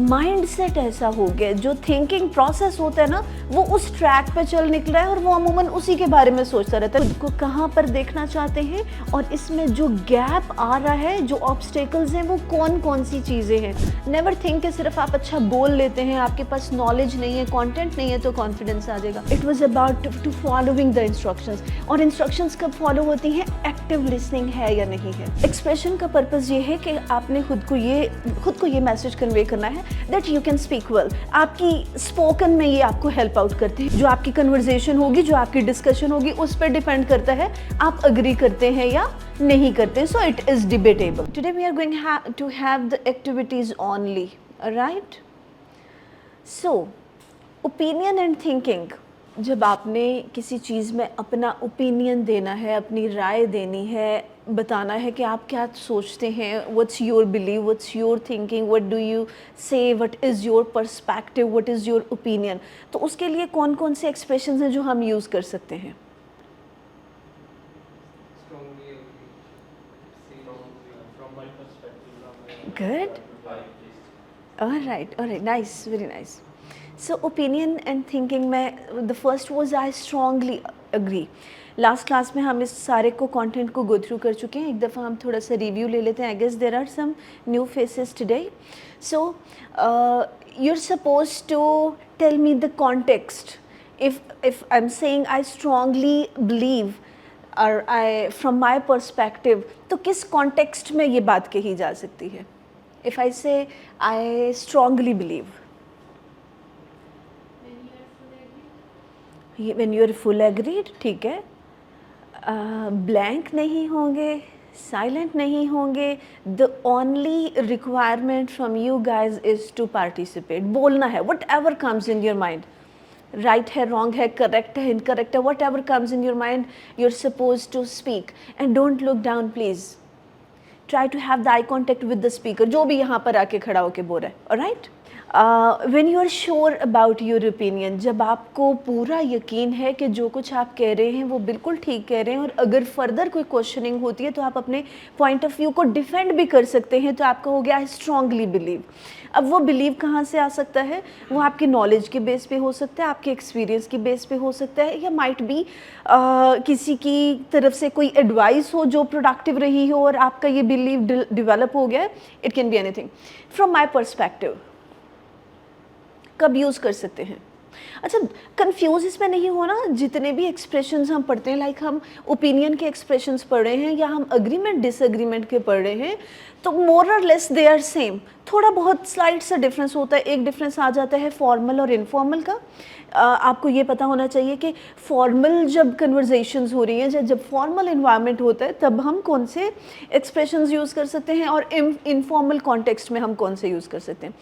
Mind set ऐसा हो गया, जो थिंकिंग प्रोसेस होता है ना, वो उस ट्रैक पे चल निकला है और वो अमूमन उसी के बारे में सोचता रहता है। खुद को कहाँ पर देखना चाहते हैं और इसमें जो गैप आ रहा है, जो ऑब्स्टेकल्स हैं, वो कौन कौन सी चीज़ें हैं। नेवर थिंक कि सिर्फ आप अच्छा बोल लेते हैं, आपके पास नॉलेज नहीं है, कंटेंट नहीं है तो कॉन्फिडेंस आ जाएगा। It was about to following the instructions. और इंस्ट्रक्शंस कब फॉलो होती हैं? एक्टिव लिसनिंग है या नहीं है। एक्सप्रेशन का पर्पस ये है कि आपने खुद को ये मैसेज कन्वे करना है that you can speak well. आपकी स्पोकन में ये आपको हेल्प आउट करते हैं। जो आपकी कन्वर्सेशन होगी, जो आपकी डिस्कशन होगी, उस पर डिपेंड करता है आप अग्री करते हैं या नहीं करते। So it is debatable. Today we are going to have the activities only, right? So opinion and thinking, जब आपने किसी चीज़ में अपना ओपिनियन देना है, अपनी राय देनी है, बताना है कि आप क्या सोचते हैं, what's your believe, what's your thinking, what do you say, what is your perspective, what is your opinion, तो उसके लिए कौन कौन से एक्सप्रेशंस हैं जो हम यूज़ कर सकते हैं? Good. All right, nice, very nice. So opinion and thinking में the first was I strongly agree. Last class में हम इस सारे को कंटेंट को गो थ्रू कर चुके हैं। एक दफ़ा हम थोड़ा सा रिव्यू ले लेते हैं। I guess there are some new faces today. So you are suppose to tell me the context. if I'm saying I strongly believe और आई फ्रॉम माई परस्पेक्टिव, तो किस कॉन्टेक्स्ट में ये बात कही जा सकती है? If I say I strongly believe, when you are full agreed, ठीक है। ब्लैंक नहीं होंगे, साइलेंट नहीं होंगे। The only requirement from you guys is to participate. बोलना है whatever comes in your mind. Right है, रॉन्ग है, करेक्ट है, इनकरेक्ट है, whatever comes in your mind, you are suppose to speak and don't look down please. Try to have the eye contact with the speaker, जो भी यहाँ पर आके खड़ा होके बोल रहा है। Alright? When you are sure about your opinion, जब आपको पूरा यकीन है कि जो कुछ आप कह रहे हैं वो बिल्कुल ठीक कह रहे हैं, और अगर फर्दर कोई क्वेश्चनिंग होती है तो आप अपने पॉइंट ऑफ व्यू को डिफेंड भी कर सकते हैं, तो आपका हो गया आई स्ट्रांगली बिलीव। अब वो बिलीव कहाँ से आ सकता है? वो आपके नॉलेज के बेस पे हो सकता है, आपके एक्सपीरियंस के बेस पे हो सकता है, या माइट बी किसी की तरफ से कोई एडवाइस हो जो प्रोडक्टिव रही हो और आपका ये बिलीव डेवलप हो गया है। It can be anything. From my perspective कब यूज़ कर सकते हैं? अच्छा, कंफ्यूज इसमें नहीं होना। जितने भी एक्सप्रेशंस हम पढ़ते हैं, लाइक हम ओपिनियन के एक्सप्रेशंस पढ़ रहे हैं या हम अग्रीमेंट डिसएग्रीमेंट के पढ़ रहे हैं, तो मोर और लेस दे आर सेम। थोड़ा बहुत स्लाइड सा डिफरेंस होता है। एक डिफरेंस आ जाता है फॉर्मल और इनफॉर्मल का। आपको ये पता होना चाहिए कि फॉर्मल जब कन्वर्जेशंस हो रही हैं, जब फॉर्मल इन्वायरमेंट होता है, तब हम कौन से एक्सप्रेशंस यूज़ कर सकते हैं, और इनफॉर्मल कॉन्टेक्स्ट में हम कौन से यूज़ कर सकते हैं।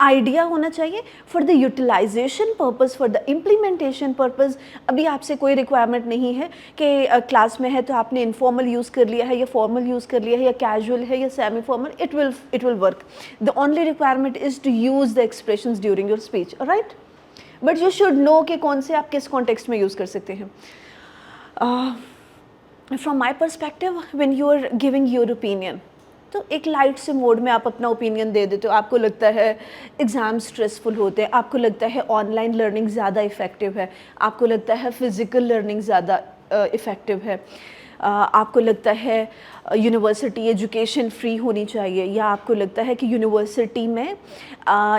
आइडिया होना चाहिए for the utilization purpose, for the implementation purpose. अभी आपसे कोई रिक्वायरमेंट नहीं है कि क्लास में है तो आपने इनफॉर्मल यूज़ कर लिया है या फॉर्मल यूज़ कर लिया है या कैजुअल है या semi formal. It will work. The only requirement is to use the expressions during your speech, right? But you should know कि कौन से आप किस कॉन्टेक्स्ट में यूज़ कर सकते हैं। From my perspective, when you are giving your opinion, तो एक लाइट से मोड में आप अपना ओपिनियन दे देते हो। आपको लगता है एग्ज़ाम स्ट्रेसफुल होते हैं, आपको लगता है ऑनलाइन लर्निंग ज़्यादा इफ़ेक्टिव है, आपको लगता है फ़िज़िकल लर्निंग ज़्यादा इफ़ेक्टिव है, आपको लगता है यूनिवर्सिटी एजुकेशन फ्री होनी चाहिए, या आपको लगता है कि यूनिवर्सिटी में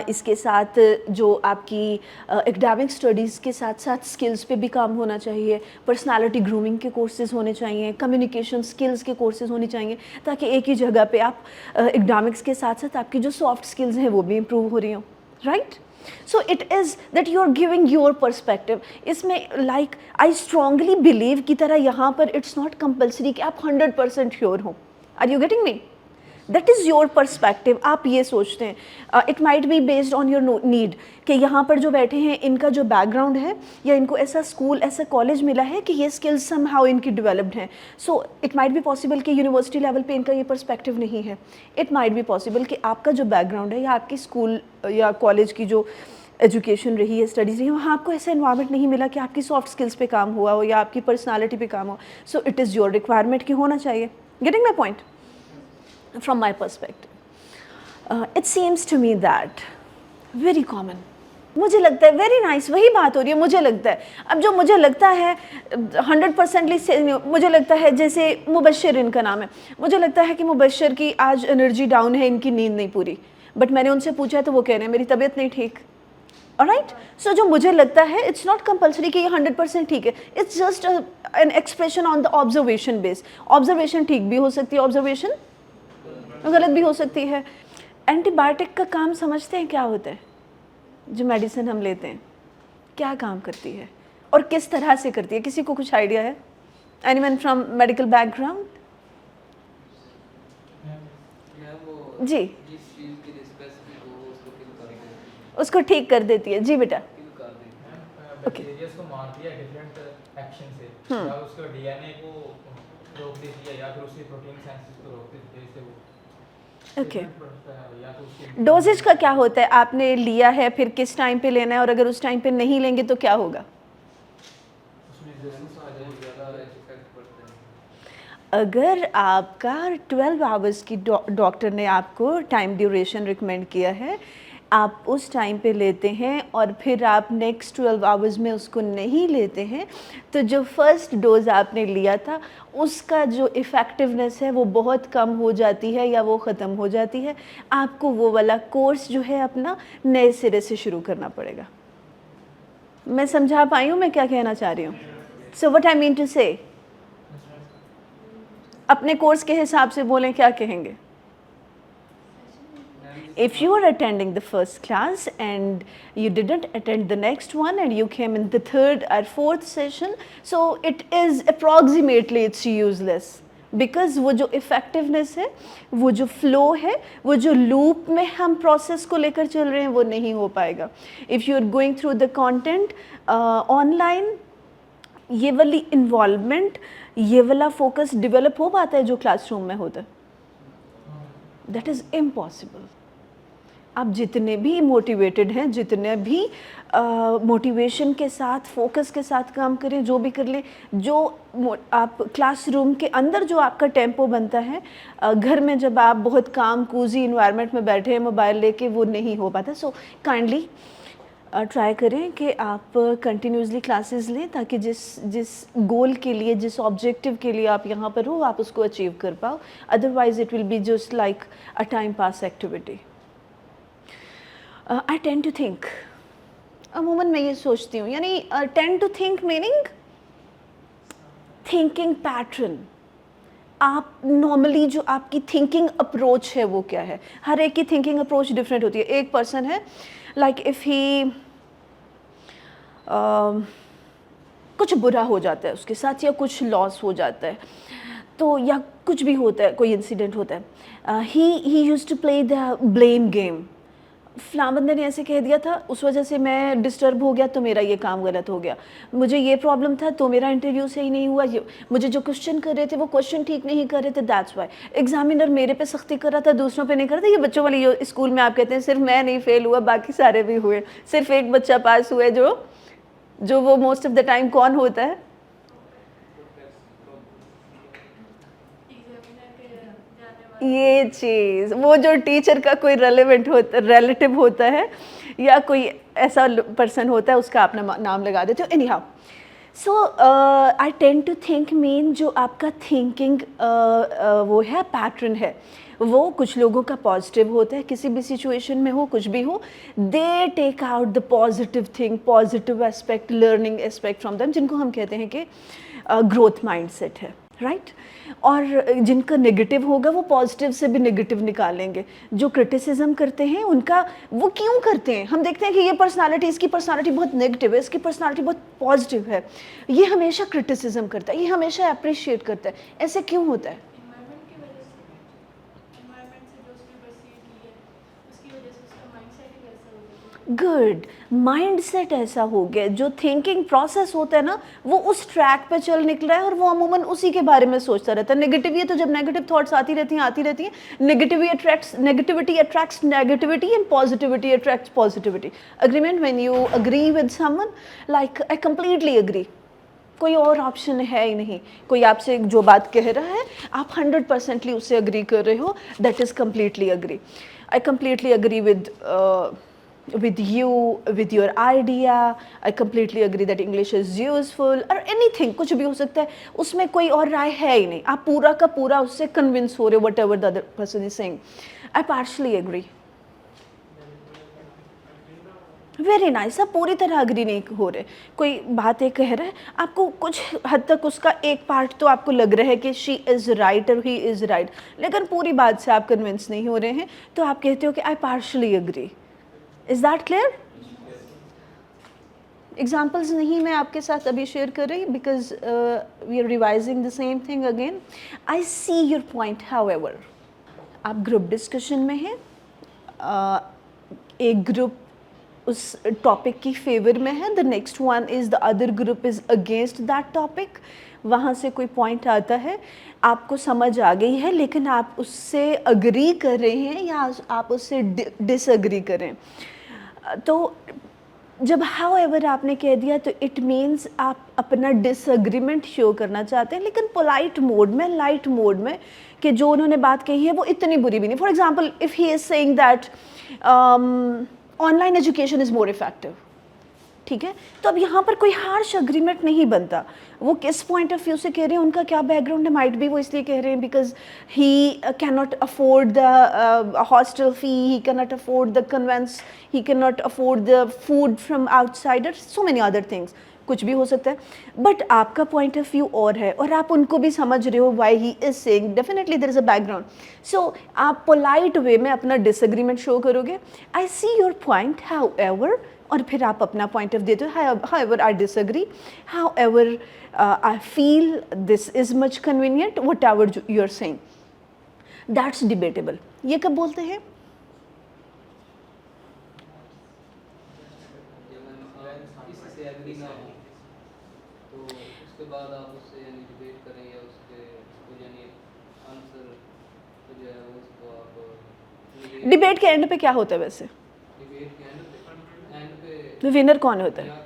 इसके साथ जो आपकी एकेडमिक स्टडीज़ के साथ साथ स्किल्स पे भी काम होना चाहिए, पर्सनालिटी ग्रूमिंग के कोर्सेज़ होने चाहिए, कम्युनिकेशन स्किल्स के कोर्सेज़ होने चाहिए, ताकि एक ही जगह पे आप एकेडमिक्स के साथ साथ आपकी जो सॉफ्ट स्किल्स हैं वो भी इम्प्रूव हो रही हों, right? So it is that you are giving your perspective. इसमें like I strongly believe की तरह यहाँ पर it's not compulsory कि आप 100% sure हो। Are you getting me? That is your perspective. आप ये सोचते हैं। It might be based on your need कि यहाँ पर जो बैठे हैं इनका जो बैकग्राउंड है, या इनको ऐसा स्कूल ऐसा कॉलेज मिला है कि ये स्किल्स somehow इनकी डेवलप्ड हैं। So it might be possible कि यूनिवर्सिटी लेवल पे इनका ये पर्सपेक्टिव नहीं है। It might be possible कि आपका जो बैकग्राउंड है या आपकी स्कूल या कॉलेज की जो एजुकेशन रही है, स्टडीज़ रही है, वहाँ आपको ऐसा इन्वायरमेंट नहीं मिला कि आपकी सॉफ्ट स्किल्स पे काम हुआ हो या आपकी पर्सनालिटी पे काम हो। So it is your requirement कि होना चाहिए। Getting my point? From my perspective, it seems to me that very common, मुझे लगता है वेरी नाइस, वही बात हो रही है मुझे लगता है। अब जो मुझे लगता है 100% मुझे लगता है, जैसे मुबश्शिर इनका नाम है, मुझे लगता है कि मुबश्शिर की आज एनर्जी डाउन है, इनकी नींद नहीं पूरी, बट मैंने उनसे पूछा है तो वो कह रहे हैं मेरी तबीयत नहीं ठीक। ऑलराइट, सो जो मुझे लगता है इट्स नॉट कंपल्सरी कि ये 100% ठीक है, it's just an expression on the observation base. Observation ठीक भी हो सकती है, ऑब्जर्वेशन गलत भी हो सकती है। एंटीबायोटिक का काम समझते हैं क्या होता है? जो मेडिसिन हम लेते हैं क्या काम करती है और किस तरह से करती है, किसी को कुछ आइडिया है? Anyone from medical background? जी, उसको ठीक कर देती है। जी बेटा, ओके, बैक्टीरिया को मारती है डिफरेंट एक्शन से, या उसके डीएनए को रोक देती है, या फिर उसकी प्रोटीन सिंथेसिस को रोक देती है, इससे वो ओके। डोजेज का क्या होता है? आपने लिया है, फिर किस टाइम पे लेना है, और अगर उस टाइम पे नहीं लेंगे तो क्या होगा? अगर आपका 12 आवर्स की डॉक्टर ने आपको टाइम ड्यूरेशन रिकमेंड किया है, आप उस टाइम पे लेते हैं और फिर आप नेक्स्ट 12 आवर्स में उसको नहीं लेते हैं, तो जो फर्स्ट डोज़ आपने लिया था उसका जो इफ़ेक्टिवनेस है वो बहुत कम हो जाती है या वो ख़त्म हो जाती है। आपको वो वाला कोर्स जो है अपना नए सिरे से शुरू करना पड़ेगा। मैं समझा पाई हूँ मैं क्या कहना चाह रही हूँ? So what I mean to say, अपने कोर्स के हिसाब से बोलें, क्या कहेंगे? If you are attending the first class and you didn't attend the next one and you came in the third or fourth session, so it is approximately it's useless, because वो जो effectiveness है, वो जो flow है, वो जो loop में हम process को लेकर चल रहे हैं वो नहीं हो पाएगा। If you are going through the content online, ये वाली involvement, ये वाला focus develop हो पाता है जो classroom में होता है? That is impossible। आप जितने भी मोटिवेटेड हैं, जितने भी मोटिवेशन के साथ, फोकस के साथ काम करें, जो भी कर लें, जो आप क्लासरूम के अंदर जो आपका टेम्पो बनता है, घर में जब आप बहुत काम कूजी इन्वायरमेंट में बैठे हैं मोबाइल लेके, वो नहीं हो पाता। सो काइंडली ट्राई करें कि आप कंटिन्यूसली क्लासेस लें, ताकि जिस गोल के लिए, जिस ऑब्जेक्टिव के लिए आप यहाँ पर हो, आप उसको अचीव कर पाओ। Otherwise it will be just like a time pass activity. I tend to think, अमूमन मैं ये सोचती हूँ, यानी tend to think meaning thinking pattern। आप नॉर्मली जो आपकी थिंकिंग अप्रोच है वो क्या है? हर एक की थिंकिंग अप्रोच डिफरेंट होती है। एक पर्सन है लाइक इफ़ ही कुछ बुरा हो जाता है उसके साथ, या कुछ लॉस हो जाता है, तो या कुछ भी होता है, कोई इंसिडेंट होता है, he used to play the blame game. फलां बंदे ने ऐसे कह दिया था, उस वजह से मैं डिस्टर्ब हो गया, तो मेरा ये काम गलत हो गया। मुझे ये प्रॉब्लम था तो मेरा इंटरव्यू सही नहीं हुआ। मुझे जो क्वेश्चन कर रहे थे वो क्वेश्चन ठीक नहीं कर रहे थे, दैट्स वाई। एग्जामिनर मेरे पे सख्ती कर रहा था, दूसरों पे नहीं कर रहा था। ये बच्चों वाली जो स्कूल में आप कहते हैं सिर्फ मैं नहीं फेल हुआ, बाकी सारे भी हुए, सिर्फ एक बच्चा पास हुआ है, जो वो मोस्ट ऑफ द टाइम कौन होता है? ये चीज़, वो जो टीचर का कोई रिलेटिव होता है, या कोई ऐसा पर्सन होता है, उसका अपना नाम लगा देते हो। Anyhow, so I tend to think mean जो आपका थिंकिंग वो है, पैटर्न है, वो कुछ लोगों का पॉजिटिव होता है, किसी भी सिचुएशन में हो, कुछ भी हो, they take out the positive thing, positive aspect, learning aspect from them, जिनको हम कहते हैं कि ग्रोथ माइंडसेट है, राइट। और जिनका नेगेटिव होगा वो पॉजिटिव से भी नेगेटिव निकालेंगे। जो क्रिटिसिज्म करते हैं उनका, वो क्यों करते हैं? हम देखते हैं कि ये पर्सनालिटी, इसकी पर्सनालिटी बहुत नेगेटिव है, इसकी पर्सनालिटी बहुत पॉजिटिव है, ये हमेशा क्रिटिसिज्म करता है, ये हमेशा अप्रिशिएट करता है। ऐसे क्यों होता है? गुड, माइंडसेट ऐसा हो गया, जो थिंकिंग प्रोसेस होता है ना, वो उस ट्रैक पे चल निकला है और वो अमूमन उसी के बारे में सोचता रहता है। नेगेटिव, ये तो जब नेगेटिव थॉट्स आती रहती हैं, negativity attracts negativity and positivity attracts positivity. Agreement, when you agree with someone, like I completely agree, कोई और ऑप्शन है ही नहीं, कोई आपसे जो बात कह रहा है आप 100% उससे अग्री कर रहे हो, that is completely agree. I completely agree with with you, with your idea. I completely agree that English is useful or anything, कुछ भी हो सकता है, उसमें कोई और राय है ही नहीं, आप पूरा का पूरा उससे कन्विंस हो रहे हो whatever the other person is saying. I partially agree. Very nice, आप पूरी तरह अग्री नहीं हो रहे, कोई बात एक कह रहा है, आपको कुछ हद तक उसका एक पार्ट तो आपको लग रहा है कि शी इज़ राइट और ही इज़ राइट, लेकिन पूरी बात से आप कन्विंस नहीं हो रहे हैं, तो आप कहते हो कि I partially agree. Is that clear? Examples नहीं मैं आपके साथ अभी शेयर कर रही, because we are revising the same thing again. I see your point. However, आप ग्रुप डिस्कशन में हैं, एक ग्रुप उस टॉपिक की फेवर में है, the next one is the other group is against that topic. वहाँ से कोई पॉइंट आता है, आपको समझ आ गई है, लेकिन आप उससे अग्री कर रहे हैं या आप उससे डिसअग्री करें. तो जब हाउएवर आपने कह दिया तो इट मीन्स आप अपना डिसअग्रीमेंट शो करना चाहते हैं, लेकिन पोलाइट मोड में, लाइट मोड में, कि जो उन्होंने बात कही है वो इतनी बुरी भी नहीं. For example, if he is saying that online education is more effective, ठीक है, तो अब यहाँ पर कोई हार्श अग्रीमेंट नहीं बनता. वो किस पॉइंट ऑफ व्यू से कह रहे हैं, उनका क्या बैकग्राउंड है, माइट भी वो इसलिए कह रहे हैं because he can not afford the hostel fee, he can not afford the conveyance, he can not afford the food from outsider, so many other things, कुछ भी हो सकता है. बट आपका पॉइंट ऑफ व्यू और है, और आप उनको भी समझ रहे हो why he is saying, definitely there is a background. So आप पोलाइट वे में अपना डिसएग्रीमेंट शो करोगे, I see your point, however, और फिर आप अपना पॉइंट ऑफ देते हो, however I disagree, however I feel this is much convenient, whatever you are saying. That's debatable. ये कब बोलते हैं? इससे एग्री ना हो तो उसके बाद आप उससे यानी डिबेट करें या उसको यानी आंसर जो है उसको आप डिबेट के एंड पे क्या होता है वैसे? डिबेट के एंड पे विनर कौन होता है?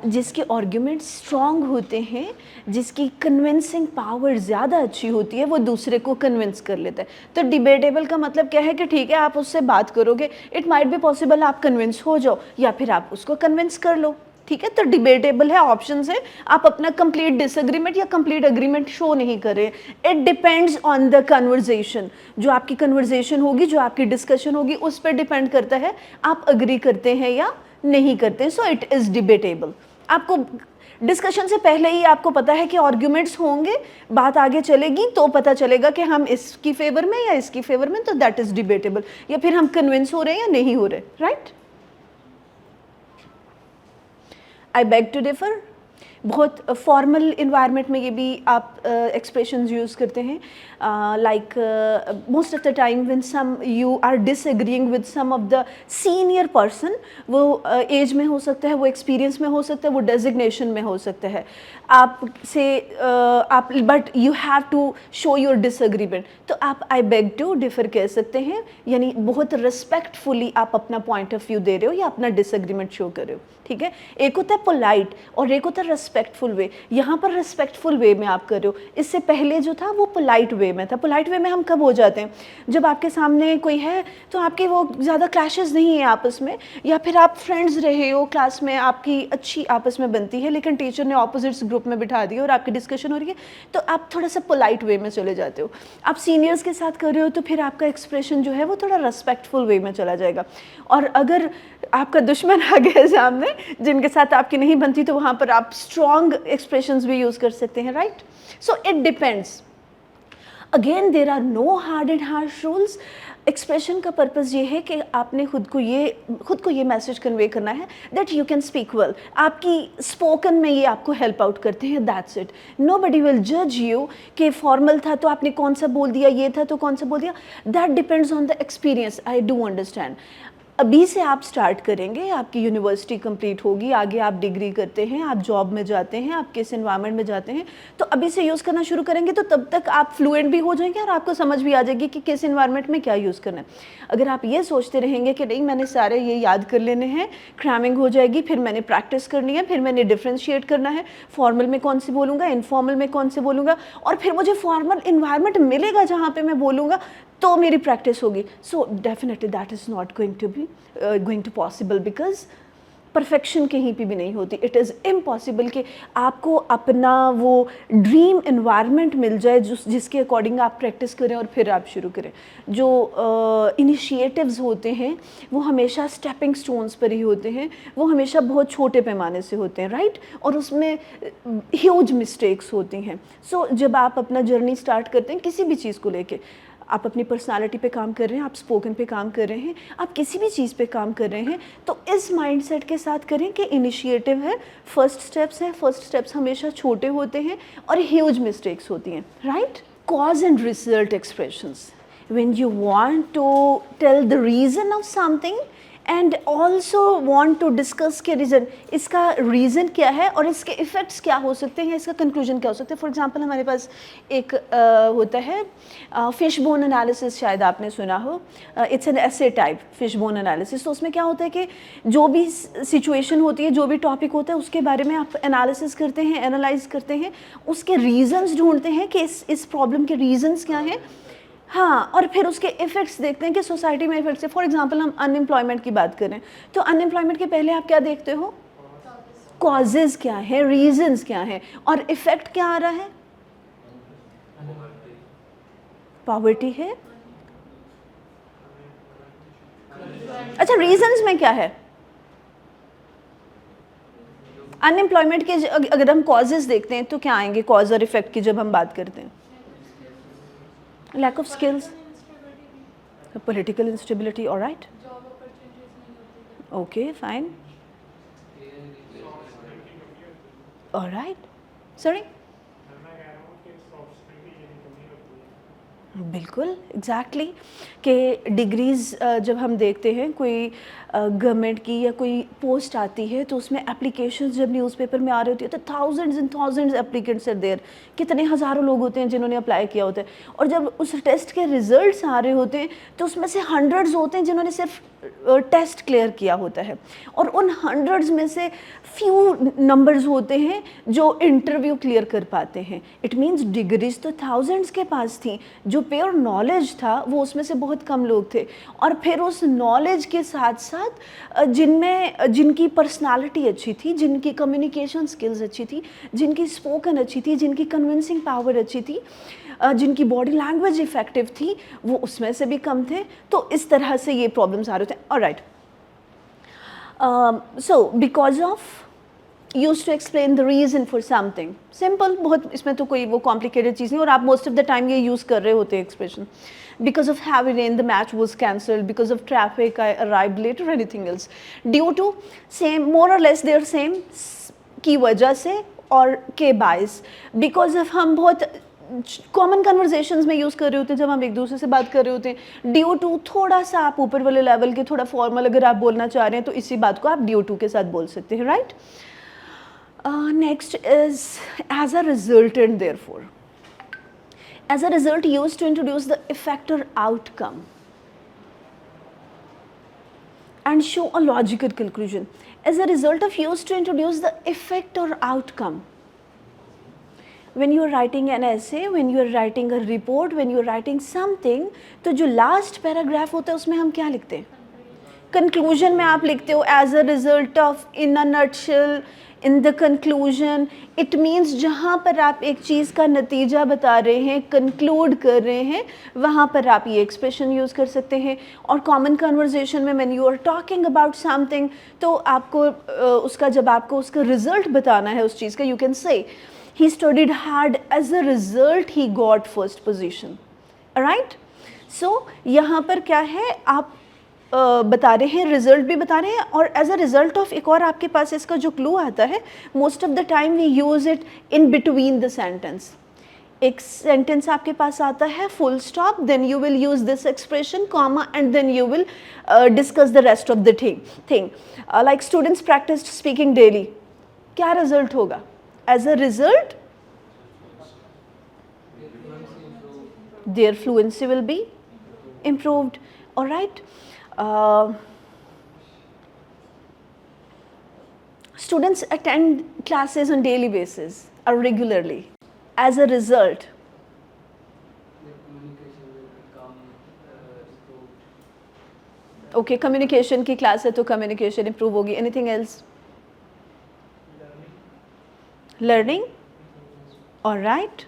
जिसके आर्ग्यूमेंट स्ट्रॉन्ग होते हैं, जिसकी कन्विंसिंग पावर ज़्यादा अच्छी होती है, वो दूसरे को कन्विंस कर लेता है. तो डिबेटेबल का मतलब क्या है कि ठीक है, आप उससे बात करोगे, इट माइट बी पॉसिबल आप कन्विंस हो जाओ या फिर आप उसको कन्विंस कर लो, ठीक है. तो डिबेटेबल है, ऑप्शंस है, आप अपना कंप्लीट डिसएग्रीमेंट या कंप्लीट एग्रीमेंट शो नहीं करें. It depends on the conversation. जो आपकी कन्वर्जेशन होगी, जो आपकी डिस्कशन होगी, उस पर डिपेंड करता है आप अग्री करते हैं या नहीं करते. So it is debatable. आपको डिस्कशन से पहले ही आपको पता है कि आर्ग्यूमेंट्स होंगे, बात आगे चलेगी तो पता चलेगा कि हम इसकी फेवर में या इसकी फेवर में, तो दैट इज़ डिबेटेबल. या फिर हम कन्विंस हो रहे हैं या नहीं हो रहे, right? I beg to differ. बहुत फॉर्मल इन्वायरमेंट में ये भी आप एक्सप्रेशंस यूज़ करते हैं, like most of the time when some you are disagreeing with some of the senior person, वो एज में हो सकता है, वो एक्सपीरियंस में हो सकता है, वो डेजिग्नेशन में हो सकता है आपसे, आप, but you have to show your disagreement, तो आप आई बेग टू डिफर कह सकते हैं, यानी बहुत रिस्पेक्टफुली आप अपना पॉइंट ऑफ व्यू दे रहे हो या अपना डिसएग्रीमेंट शो कर रहे हो, ठीक है. एक होता है पोलाइट और एक होता है रिस्पेक्टफुल वे. यहाँ पर रिस्पेक्टफुल वे में आप कर रहे हो, इससे पहले जो था वो पोलाइट वे में था. पोलाइट वे में हम कब हो जाते हैं, जब आपके सामने कोई है तो आपके वो ज़्यादा क्लैशेस नहीं है आपस में, या फिर आप फ्रेंड्स रहे हो, क्लास में आपकी अच्छी आपस में बनती है, लेकिन टीचर ने ऑपोजिट्स ग्रुप में बिठा दिया और आपकी डिस्कशन हो रही है, तो आप थोड़ा सा पोलाइट वे में चले जाते हो. आप सीनियर्स के साथ कर रहे हो तो फिर आपका एक्सप्रेशन जो है वो थोड़ा रिस्पेक्टफुल वे में चला जाएगा. और अगर आपका दुश्मन आ गया सामने जिनके साथ आपकी नहीं बनती, तो वहाँ पर आप स्ट्रॉन्ग एक्सप्रेशंस भी यूज़ कर सकते हैं, right? So it depends. Again there are no hard and harsh rules. Expression का पर्पज़ ये है कि आपने खुद को ये मैसेज कन्वे करना है that you can speak well. आपकी स्पोकन में ये आपको हेल्प आउट करते हैं, दैट्स इट. नोबडी विल जज यू कि फॉर्मल था तो आपने कौन सा बोल दिया, ये था तो कौन सा बोल दिया. That depends on the experience. I do understand. अभी से आप स्टार्ट करेंगे, आपकी यूनिवर्सिटी कंप्लीट होगी, आगे आप डिग्री करते हैं, आप जॉब में जाते हैं, आप किस इन्वायरमेंट में जाते हैं, तो अभी से यूज़ करना शुरू करेंगे तो तब तक आप फ्लुएंट भी हो जाएंगे और आपको समझ भी आ जाएगी कि किस इन्वायरमेंट में क्या यूज़ करना है। अगर आप ये सोचते रहेंगे कि नहीं मैंने सारे ये याद कर लेने हैं, क्रैमिंग हो जाएगी, फिर मैंने प्रैक्टिस करनी है, फिर मैंने डिफ्रेंशिएट करना है, फॉर्मल में कौन से बोलूँगा, इनफॉर्मल में कौन से बोलूँगा, और फिर मुझे फॉर्मल इन्वायरमेंट मिलेगा जहाँ पे मैं बोलूँगा तो मेरी प्रैक्टिस होगी। So definitely that is not going to possible, because perfection कहीं पे भी नहीं होती। इट इज़ इम्पॉसिबल कि आपको अपना वो ड्रीम इन्वायरमेंट मिल जाए जिसके अकॉर्डिंग आप प्रैक्टिस करें और फिर आप शुरू करें। जो इनिशिएटिव्स होते हैं वो हमेशा स्टेपिंग स्टोन्स पर ही होते हैं, वो हमेशा बहुत छोटे पैमाने से होते हैं, राइट, और उसमें ह्यूज मिस्टेक्स होती हैं। सो जब आप अपना जर्नी स्टार्ट करते हैं किसी भी चीज़ को लेके, आप अपनी पर्सनालिटी पे काम कर रहे हैं, आप स्पोकन पे काम कर रहे हैं, आप किसी भी चीज़ पे काम कर रहे हैं, तो इस माइंडसेट के साथ करें कि इनिशिएटिव है, फर्स्ट स्टेप्स हैं, फर्स्ट स्टेप्स हमेशा छोटे होते हैं और ह्यूज मिस्टेक्स होती हैं, right. Cause and result expressions, when you want to tell the reason of something and also want to discuss के रीज़न, इसका रीज़न क्या है और इसके इफ़ेक्ट्स क्या हो सकते हैं, इसका कंक्लूजन क्या हो सकता है। फॉर एग्जांपल हमारे पास एक होता है फिश बोन एनालिसिस, शायद आपने सुना हो, it's an essay type fish bone analysis. तो उसमें क्या होता है कि जो भी सिचुएशन होती है, जो भी टॉपिक होता है, उसके बारे में आप एनालिसिस करते हैं, एनालाइज करते हैं, उसके रीज़न्स ढूंढते हैं कि इस प्रॉब्लम के रीज़न्स क्या हैं, हाँ, और फिर उसके इफ़ेक्ट्स देखते हैं कि सोसाइटी में इफ़ेक्ट्स है। फॉर एग्जांपल हम अनएम्प्लॉयमेंट की बात करें तो अनएम्प्लॉयमेंट के पहले आप क्या देखते हो, कॉजेज़ क्या है, रीजंस क्या है, और इफ़ेक्ट क्या आ रहा है, पॉवर्टी है। अच्छा, रीजंस में क्या है, अनएम्प्लॉयमेंट के अगर हम कॉजेज़ देखते हैं तो क्या आएंगे कॉज और इफ़ेक्ट की जब हम बात करते हैं, lack of skills, political instability, all right, okay, fine, all right, sorry, बिल्कुल एग्जैक्टली कि डिग्रीज़ जब हम देखते हैं कोई गवर्नमेंट की या कोई पोस्ट आती है तो उसमें एप्लीकेशंस जब न्यूज़पेपर में आ रही होती है तो thousands and thousands applicants are there, कितने हज़ारों लोग होते हैं जिन्होंने अप्लाई किया होता है, और जब उस टेस्ट के रिजल्ट्स आ रहे होते हैं तो उसमें से हंड्रेड्स होते हैं जिन्होंने सिर्फ टेस्ट क्लियर किया होता है, और उन हंड्रेड्स में से फ्यू नंबर्स होते हैं जो इंटरव्यू क्लियर कर पाते हैं। इट मीन्स डिग्रीज तो थाउजेंड्स के पास थी, जो प्योर नॉलेज था वो उसमें से बहुत कम लोग थे, और फिर उस नॉलेज के साथ साथ जिनकी पर्सनालिटी अच्छी थी, जिनकी कम्युनिकेशन स्किल्स अच्छी थी, जिनकी स्पोकन अच्छी थी, जिनकी कन्विंसिंग पावर अच्छी थी, जिनकी बॉडी लैंग्वेज इफेक्टिव थी, वो उसमें से भी कम थे। तो इस तरह से ये प्रॉब्लम्स आ रहे थे। Alright, so because of use to explain the reason for something, simple बहुत, इसमें तो कोई वो कॉम्प्लिकेटेड चीज़ नहीं, और आप मोस्ट ऑफ द टाइम ये यूज़ कर रहे होते हैं expression. Because of heavy rain, the match was cancelled. Because of traffic, I arrived late, or anything else. Due to same, more or less they are same की वजह से और के बायस, बिकॉज ऑफ हम बहुत कॉमन कन्वर्जेशंस में use कर रहे होते हैं जब हम एक दूसरे से बात कर रहे होते हैं। ड्यू टू थोड़ा सा आप ऊपर वाले लेवल के, थोड़ा फॉर्मल अगर आप बोलना चाह रहे हैं तो इसी बात को आप ड्यू टू के साथ बोल सकते हैं, right. Next is as a result and therefore. As a result, used to introduce the effect or outcome and show a logical conclusion. As a result of used to introduce the effect or outcome. When you are writing an essay, when you are writing a report, when you are writing something, तो जो last paragraph होता है उसमें हम क्या लिखते हैं? Conclusion में आप लिखते हो as a result of, in a nutshell, in the conclusion. It means जहाँ पर आप एक चीज़ का नतीजा बता रहे हैं, conclude कर रहे हैं, वहाँ पर आप ये expression यूज़ कर सकते हैं। और common conversation में when you are talking about something, तो आपको उसका, जब आपको उसका result बताना है उस चीज़ का, you can say he studied hard, as a result he got first position, alright। so यहाँ पर क्या है, आप बता रहे हैं, रिजल्ट भी बता रहे हैं, और एज अ रिजल्ट ऑफ एक और आपके पास इसका जो क्लू आता है, most of the time we use it in between the sentence. एक सेंटेंस आपके पास आता है, full stop, then you will use this expression, comma, and then you will discuss the rest of the thing. Like students practice speaking daily, क्या result होगा? As a result their fluency will be improved. All right. Students attend classes on daily basis or regularly. As a result, their communication will become improved. okay, communication की class है तो communication improve होगी. Anything else? Learning. All right.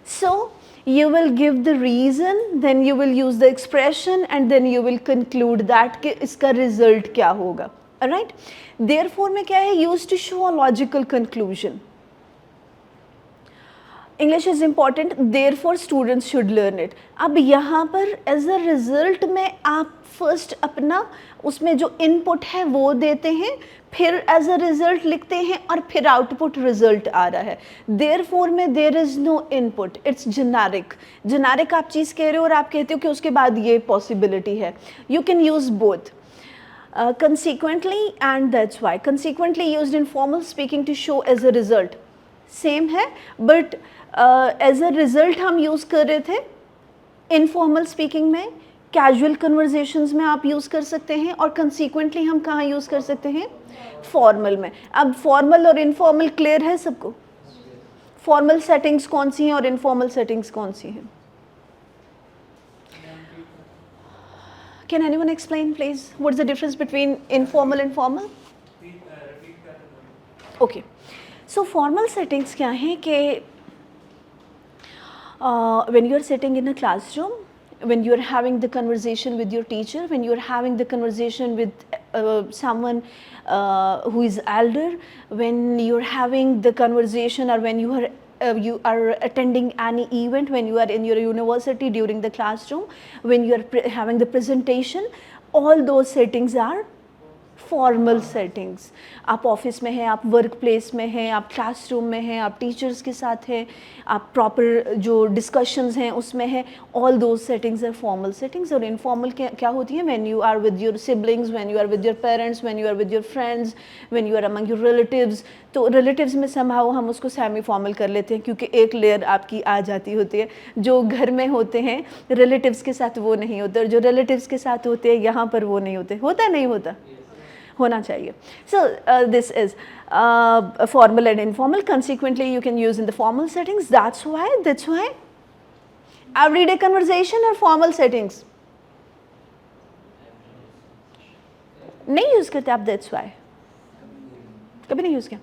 So you will give the reason, then you will use the expression, and then you will conclude that कि इसका result क्या होगा. Alright? Therefore में क्या है? Used to show a logical conclusion. English is important, therefore students should learn it. अब यहाँ पर as a result में आप first अपना उसमें जो input है वो देते हैं, फिर as a result लिखते हैं और फिर output result आ रहा है. Therefore में there is no input, it's generic. Generic आप चीज़ कह रहे हो और आप कहते हो कि उसके बाद ये possibility है. You can use both. Consequently and that's why. Consequently used in formal speaking to show as a result. Same है, but as a result हम use कर रहे थे informal speaking में, casual conversations में आप use कर सकते हैं, और consequently हम कहाँ use कर सकते हैं? Formal में. अब formal और informal clear है सबको? Formal settings कौन सी हैं और informal settings कौन सी हैं? Can anyone explain please? What's the difference between informal and formal? Okay. So formal settings क्या हैं कि when you are sitting in a classroom, when you are having the conversation with your teacher, when you are having the conversation with someone who is elder, when you are having the conversation, or when you are attending any event, when you are in your university during the classroom, when you are having the presentation, all those settings are formal settings. आप office में हैं, आप work place में हैं, आप classroom में हैं, आप टीचर्स के साथ हैं, आप प्रॉपर जो डिस्कशंस हैं उसमें हैं, all those settings are formal settings. और इनफॉर्मल क्या होती है? When you are with your siblings, when you are with your parents, when you are with your friends, when you are among your relatives. तो relatives में somehow हम उसको semi formal कर लेते हैं क्योंकि एक लेयर आपकी आ जाती होती है. जो घर में होते हैं रिलेटिव्स के साथ वो नहीं होते, और जो रिलेटिव्स के साथ होते हैं यहाँ पर वो नहीं होते. होता नहीं होता? होना चाहिए. So this is formal and informal. Consequently, you can use in the formal settings. That's why everyday conversation or formal settings नहीं use करते आप. That's why कभी नहीं use किया.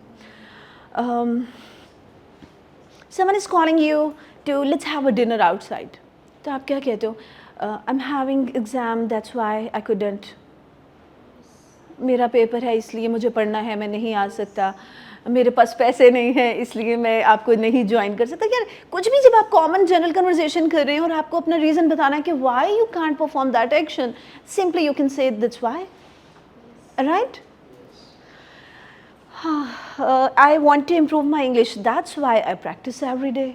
Someone is calling you to let's have a dinner outside. तो आप क्या कहते हो? I'm having exam. That's why I couldn't. मेरा पेपर है इसलिए मुझे पढ़ना है, मैं नहीं आ सकता. मेरे पास पैसे नहीं हैं इसलिए मैं आपको नहीं ज्वाइन कर सकता. यार कुछ भी, जब आप कॉमन जनरल कन्वर्सेशन कर रहे हैं और आपको अपना रीज़न बताना है कि why you can't perform that action, simply you can say that's why. Right? I want to improve my English, that's why I practice every day.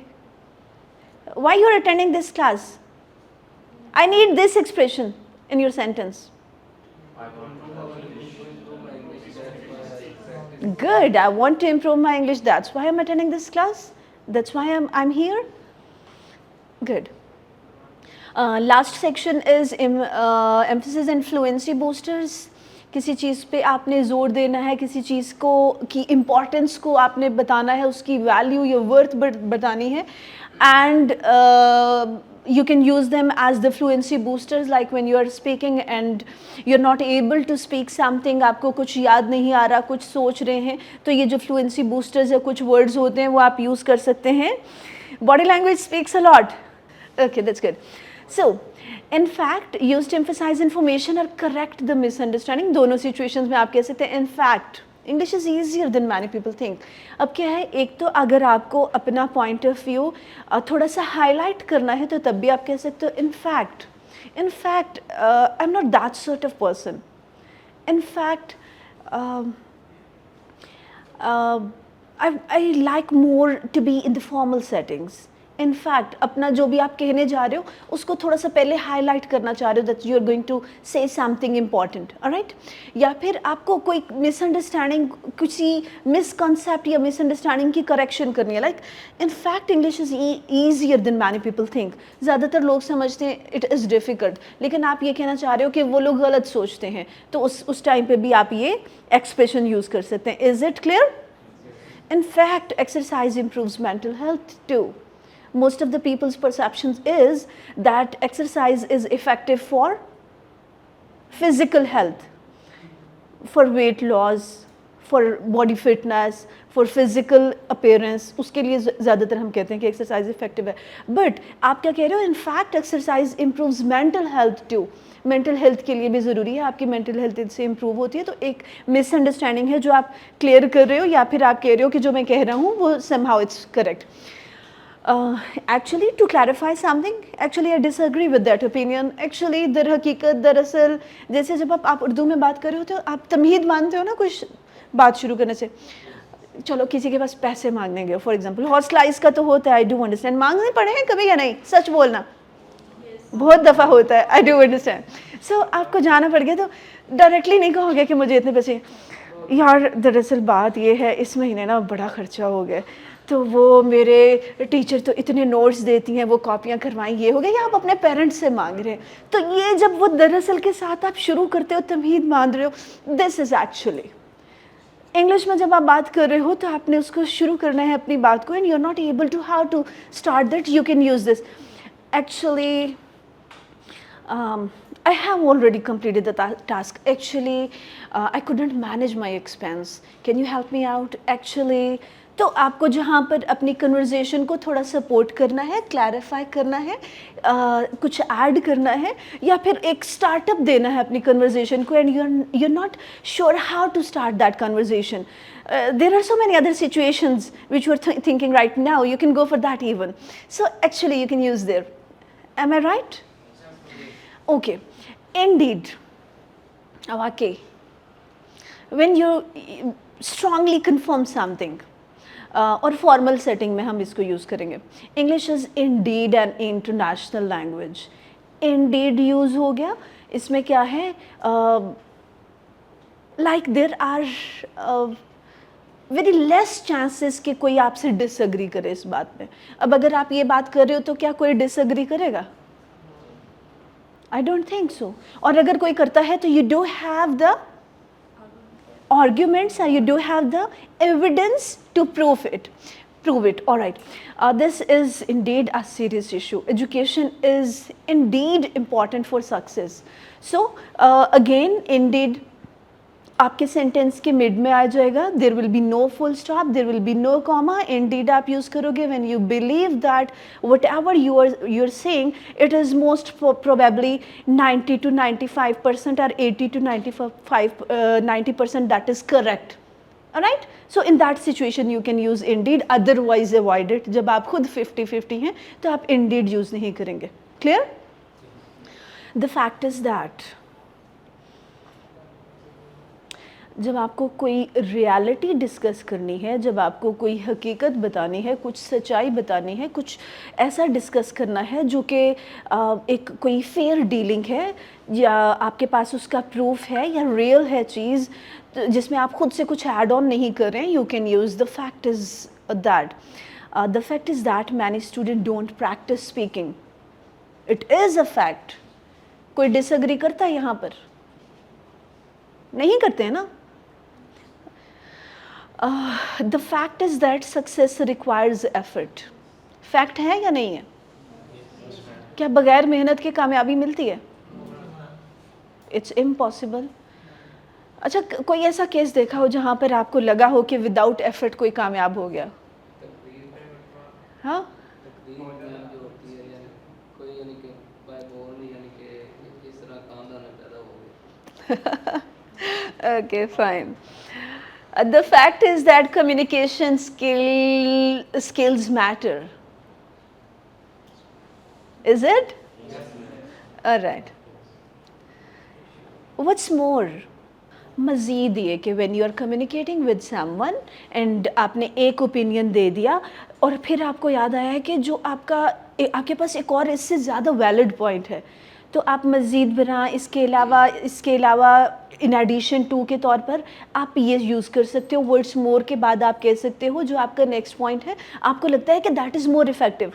Why you are attending this class? I need this expression in your sentence. Good. I want to improve my English. That's why I'm attending this class. That's why I'm here. Good. Last section is emphasis and fluency boosters. किसी चीज़ पे आपने ज़ोर देना है, किसी चीज़ को की importance को आपने बताना है, उसकी वैल्यू या वर्थ बतानी है. And you can use them as the fluency boosters, like when you are speaking and you're not able to speak something, आपको कुछ याद नहीं आ रहा, कुछ सोच रहे हैं, तो ये जो fluency boosters या कुछ words होते हैं वो आप use कर सकते हैं. Body language speaks a lot. Okay, that's good. So, in fact, used to emphasize information or correct the misunderstanding. दोनों situations में आप कह सकते हैं in fact. English is easier than many people think. अब क्या है, एक तो अगर आपको अपना point of view थोड़ा सा highlight करना है तो तब भी आप कह सकते हो in fact, I'm not that sort of person. In fact, I like more to be in the formal settings. In fact अपना जो भी आप कहने जा रहे हो उसको थोड़ा सा पहले हाईलाइट करना चाह रहे हो that you are going to say something important, alright. या फिर आपको कोई मिसअंडरस्टैंडिंग, किसी मिसकॉन्सेप्ट या मिसअंडरस्टैंडिंग की करेक्शन करनी है। Like in fact English is easier than many people think. ज़्यादातर लोग समझते हैं इट इज़ डिफ़िकल्ट, लेकिन आप ये कहना चाह रहे हो कि वो लोग गलत सोचते हैं, तो उस टाइम पे भी आप ये एक्सप्रेशन यूज़ कर सकते हैं। Is it clear? In fact, exercise improves mental health too. Most of the people's perceptions is that exercise is effective for physical health, for weight loss, for body fitness, for physical appearance. उसके लिए ज़्यादातर हम कहते हैं कि exercise effective है. But आप क्या कह रहे हो? In fact, exercise improves mental health too. Mental health के लिए भी ज़रूरी है, आपकी मेंटल हेल्थ इससे इम्प्रूव होती है। तो एक मिसअंडरस्टैंडिंग है जो आप क्लियर कर रहे हो, या फिर आप कह रहे हो कि जो मैं कह रहा हूँ वो somehow it's correct. Actually to clarify something, actually I disagree with that opinion. Actually दरअसल जैसे जब आप उर्दू में बात कर रहे हो तो आप तमहीद मानते हो ना कुछ बात शुरू करने से। चलो किसी के पास पैसे मांगने गए फॉर एग्जाम्पल, हॉस्टलाइज का तो होता है, आई डू अंडरस्टैंड। मांगने पड़े हैं कभी या नहीं? सच बोलना बहुत दफ़ा होता है, आई डू अंडरस्टैंड। सो आपको जाना पड़ गया तो डायरेक्टली नहीं कहोगे कि मुझे इतने पैसे। यार दरअसल बात ये है, इस महीने ना बड़ा खर्चा हो गया, तो वो मेरे टीचर तो इतने नोट्स देती हैं, वो कॉपियाँ करवाएं, ये हो गया। या आप अपने पेरेंट्स से मांग रहे हैं, तो ये जब वो दरअसल के साथ आप शुरू करते हो, तमहीद मान रहे हो, दिस इज़ एक्चुअली इंग्लिश में जब आप बात कर रहे हो तो आपने उसको शुरू करना है अपनी बात को, and you are not able to how to start that, you can use this. Actually I have already completed the task. Actually, I couldn't manage my expense. Can you help me out? Actually, तो आपको जहाँ पर अपनी conversation को थोड़ा support करना है, clarify करना है, कुछ ऐड करना है, या फिर एक स्टार्टअप देना है अपनी कन्वर्जेशन को, and you're not sure how to start that conversation. There are so many other situations which you are thinking right now. You can go for that even. So actually, you can use there. Am I right? Okay, indeed. Okay, when you strongly confirm something, और formal setting में हम इसको use करेंगे। English is indeed an international language. Indeed use हो गया, इसमें क्या है, like there are very less chances कि कोई आपसे डिसएग्री करे इस बात में। अब अगर आप ये बात कर रहे हो तो क्या कोई डिसएग्री करेगा? I don't think so. और अगर कोई करता है तो you do have the arguments and you do have the evidence to prove it. All right. This is indeed a serious issue. Education is indeed important for success. So again, indeed, आपके sentence के mid में आ जाएगा, there will be no full stop, there will be no comma. Indeed आप use करोगे when you believe that whatever you are saying it is most probably 90 to 95% और 80 to 90% that is correct, right. So in that situation you can use indeed, otherwise avoid it. जब आप खुद 50-50 हैं तो आप Indeed use नहीं करेंगे। Clear? The fact is that जब आपको कोई रियलिटी डिस्कस करनी है, जब आपको कोई हकीकत बतानी है, कुछ सच्चाई बतानी है, कुछ ऐसा डिस्कस करना है जो कि एक कोई फेयर डीलिंग है, या आपके पास उसका प्रूफ है, या रियल है चीज़ जिसमें आप खुद से कुछ ऐड ऑन नहीं कर रहे हैं, you can use the fact is that many student don't practice speaking. It is a fact. कोई डिसएग्री करता है यहाँ पर? नहीं करते हैं ना। The fact is that success requires effort. Fact है या नहीं है? क्या बगैर मेहनत के कामयाबी मिलती है? It's impossible. अच्छा, कोई ऐसा केस देखा हो जहाँ पर आपको लगा हो कि विदाउट एफर्ट कोई कामयाब हो गया? हाँ, okay, fine. The fact is that communication skills matter. Is it? Yes. All right. What's more, मज़ीद ये कि when you are communicating with someone and आपने एक ओपिनियन दे दिया और फिर आपको याद आया है कि जो आपके पास एक और इससे ज़्यादा वैलिड पॉइंट है, तो आप मज़ीद बना इसके अलावा इन एडिशन टू के तौर पर आप ये यूज़ कर सकते हो। वर्ड्स मोर के बाद आप कह सकते हो जो आपका नेक्स्ट पॉइंट है, आपको लगता है कि दैट इज़ मोर इफ़ेक्टिव।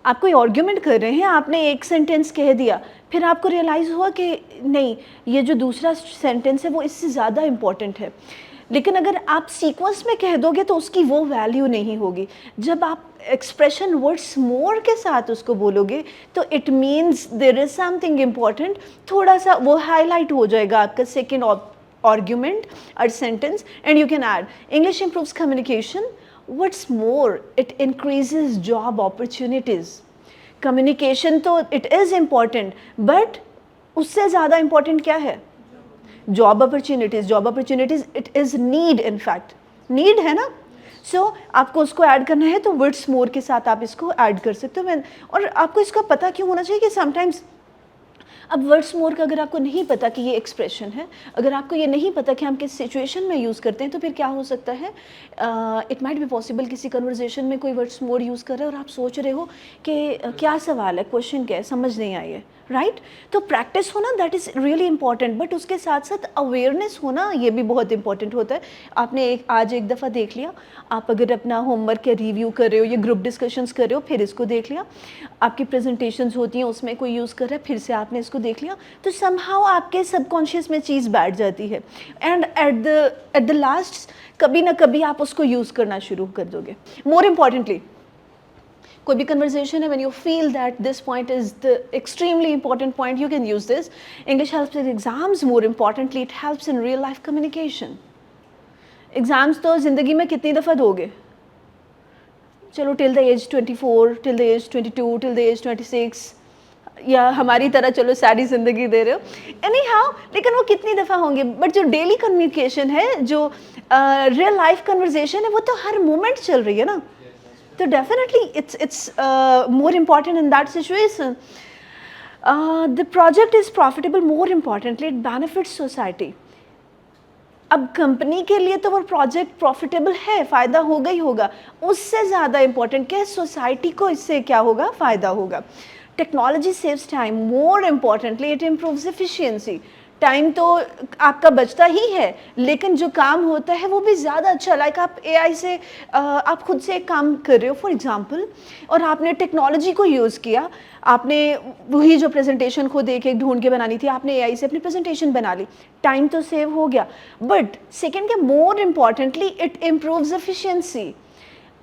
आप कोई आर्ग्यूमेंट कर रहे हैं, आपने एक सेंटेंस कह दिया, फिर आपको रियलाइज़ हुआ कि नहीं, ये जो दूसरा सेंटेंस है वो इससे ज़्यादा इम्पॉर्टेंट है। लेकिन अगर आप सीक्वेंस में कह दोगे तो उसकी वो वैल्यू नहीं होगी। जब आप एक्सप्रेशन वर्ड्स मोर के साथ उसको बोलोगे तो it means there is something important, थोड़ा सा वो हाईलाइट हो जाएगा आपका सेकेंड आर्ग्यूमेंट और sentence, and you can add English improves communication. What's more, it increases job opportunities. Communication तो it is important, but उससे ज़्यादा important क्या है? Job opportunities. Job opportunities, it is need in fact. Need है ना? So आपको उसको add करना है तो words more के साथ आप इसको ऐड कर सकते हो। और आपको इसका पता क्यों होना चाहिए कि sometimes अब वर्ड्स मोर का अगर आपको नहीं पता कि ये एक्सप्रेशन है, अगर आपको ये नहीं पता कि हम किस सिचुएशन में यूज़ करते हैं, तो फिर क्या हो सकता है, इट माइट बी पॉसिबल किसी कन्वर्जेशन में कोई वर्ड्स मोर यूज़ कर रहा है और आप सोच रहे हो कि क्या सवाल है, क्वेश्चन क्या है, समझ नहीं आई है, राइट? तो प्रैक्टिस होना that is really important, but उसके साथ साथ अवेयरनेस होना ये भी बहुत इंपॉर्टेंट होता है। आपने आज एक दफ़ा देख लिया, आप अगर अपना होमवर्क या रिव्यू कर रहे हो या ग्रुप डिस्कशंस कर रहे हो, फिर इसको देख लिया, आपकी प्रेजेंटेशंस होती हैं उसमें कोई यूज़ कर रहा है, फिर से आपने इसको देख लिया, तो समहाउ आपके सबकॉन्शियस में चीज़ बैठ जाती है, एंड एट द लास्ट कभी ना कभी आप उसको यूज़ करना शुरू कर दोगे। मोर इम्पॉर्टेंटली, कोई भी कन्वर्सेशन है, when you feel that this point is the extremely important point, you can use this. English helps in exams, more importantly it helps in real life communication. Exams तो ज़िंदगी में कितनी दफ़ा दोगे? चलो till the age 24, till the age 22, till the age 26, या हमारी तरह चलो सारी ज़िंदगी दे रहे हो, एनी हाउ, लेकिन वो कितनी दफ़ा होंगे? बट जो डेली कम्युनिकेशन है, जो रियल लाइफ कन्वर्सेशन है, वो तो हर मोमेंट चल रही है ना, तो definitely it's more important in that situation. The project is profitable, more importantly it benefits society. अब कंपनी के लिए तो वो प्रोजेक्ट प्रॉफिटेबल है, फ़ायदा होगा ही होगा, उससे ज़्यादा इम्पॉर्टेंट क्या है, सोसाइटी को इससे क्या होगा, फ़ायदा होगा. Technology saves time, more importantly it improves efficiency. Time तो आपका बचता ही है, लेकिन जो काम होता है वो भी ज़्यादा अच्छा, लाइक आप एआई से आप खुद से एक काम कर रहे हो फॉर एग्जांपल, और आपने टेक्नोलॉजी को यूज़ किया, आपने वही जो प्रेजेंटेशन खुद एक ढूंढ के बनानी थी, आपने एआई से अपनी प्रेजेंटेशन बना ली, टाइम तो सेव हो गया, बट सेकेंड के मोर इम्पॉर्टेंटली इट इम्प्रूव्स एफिशिएंसी.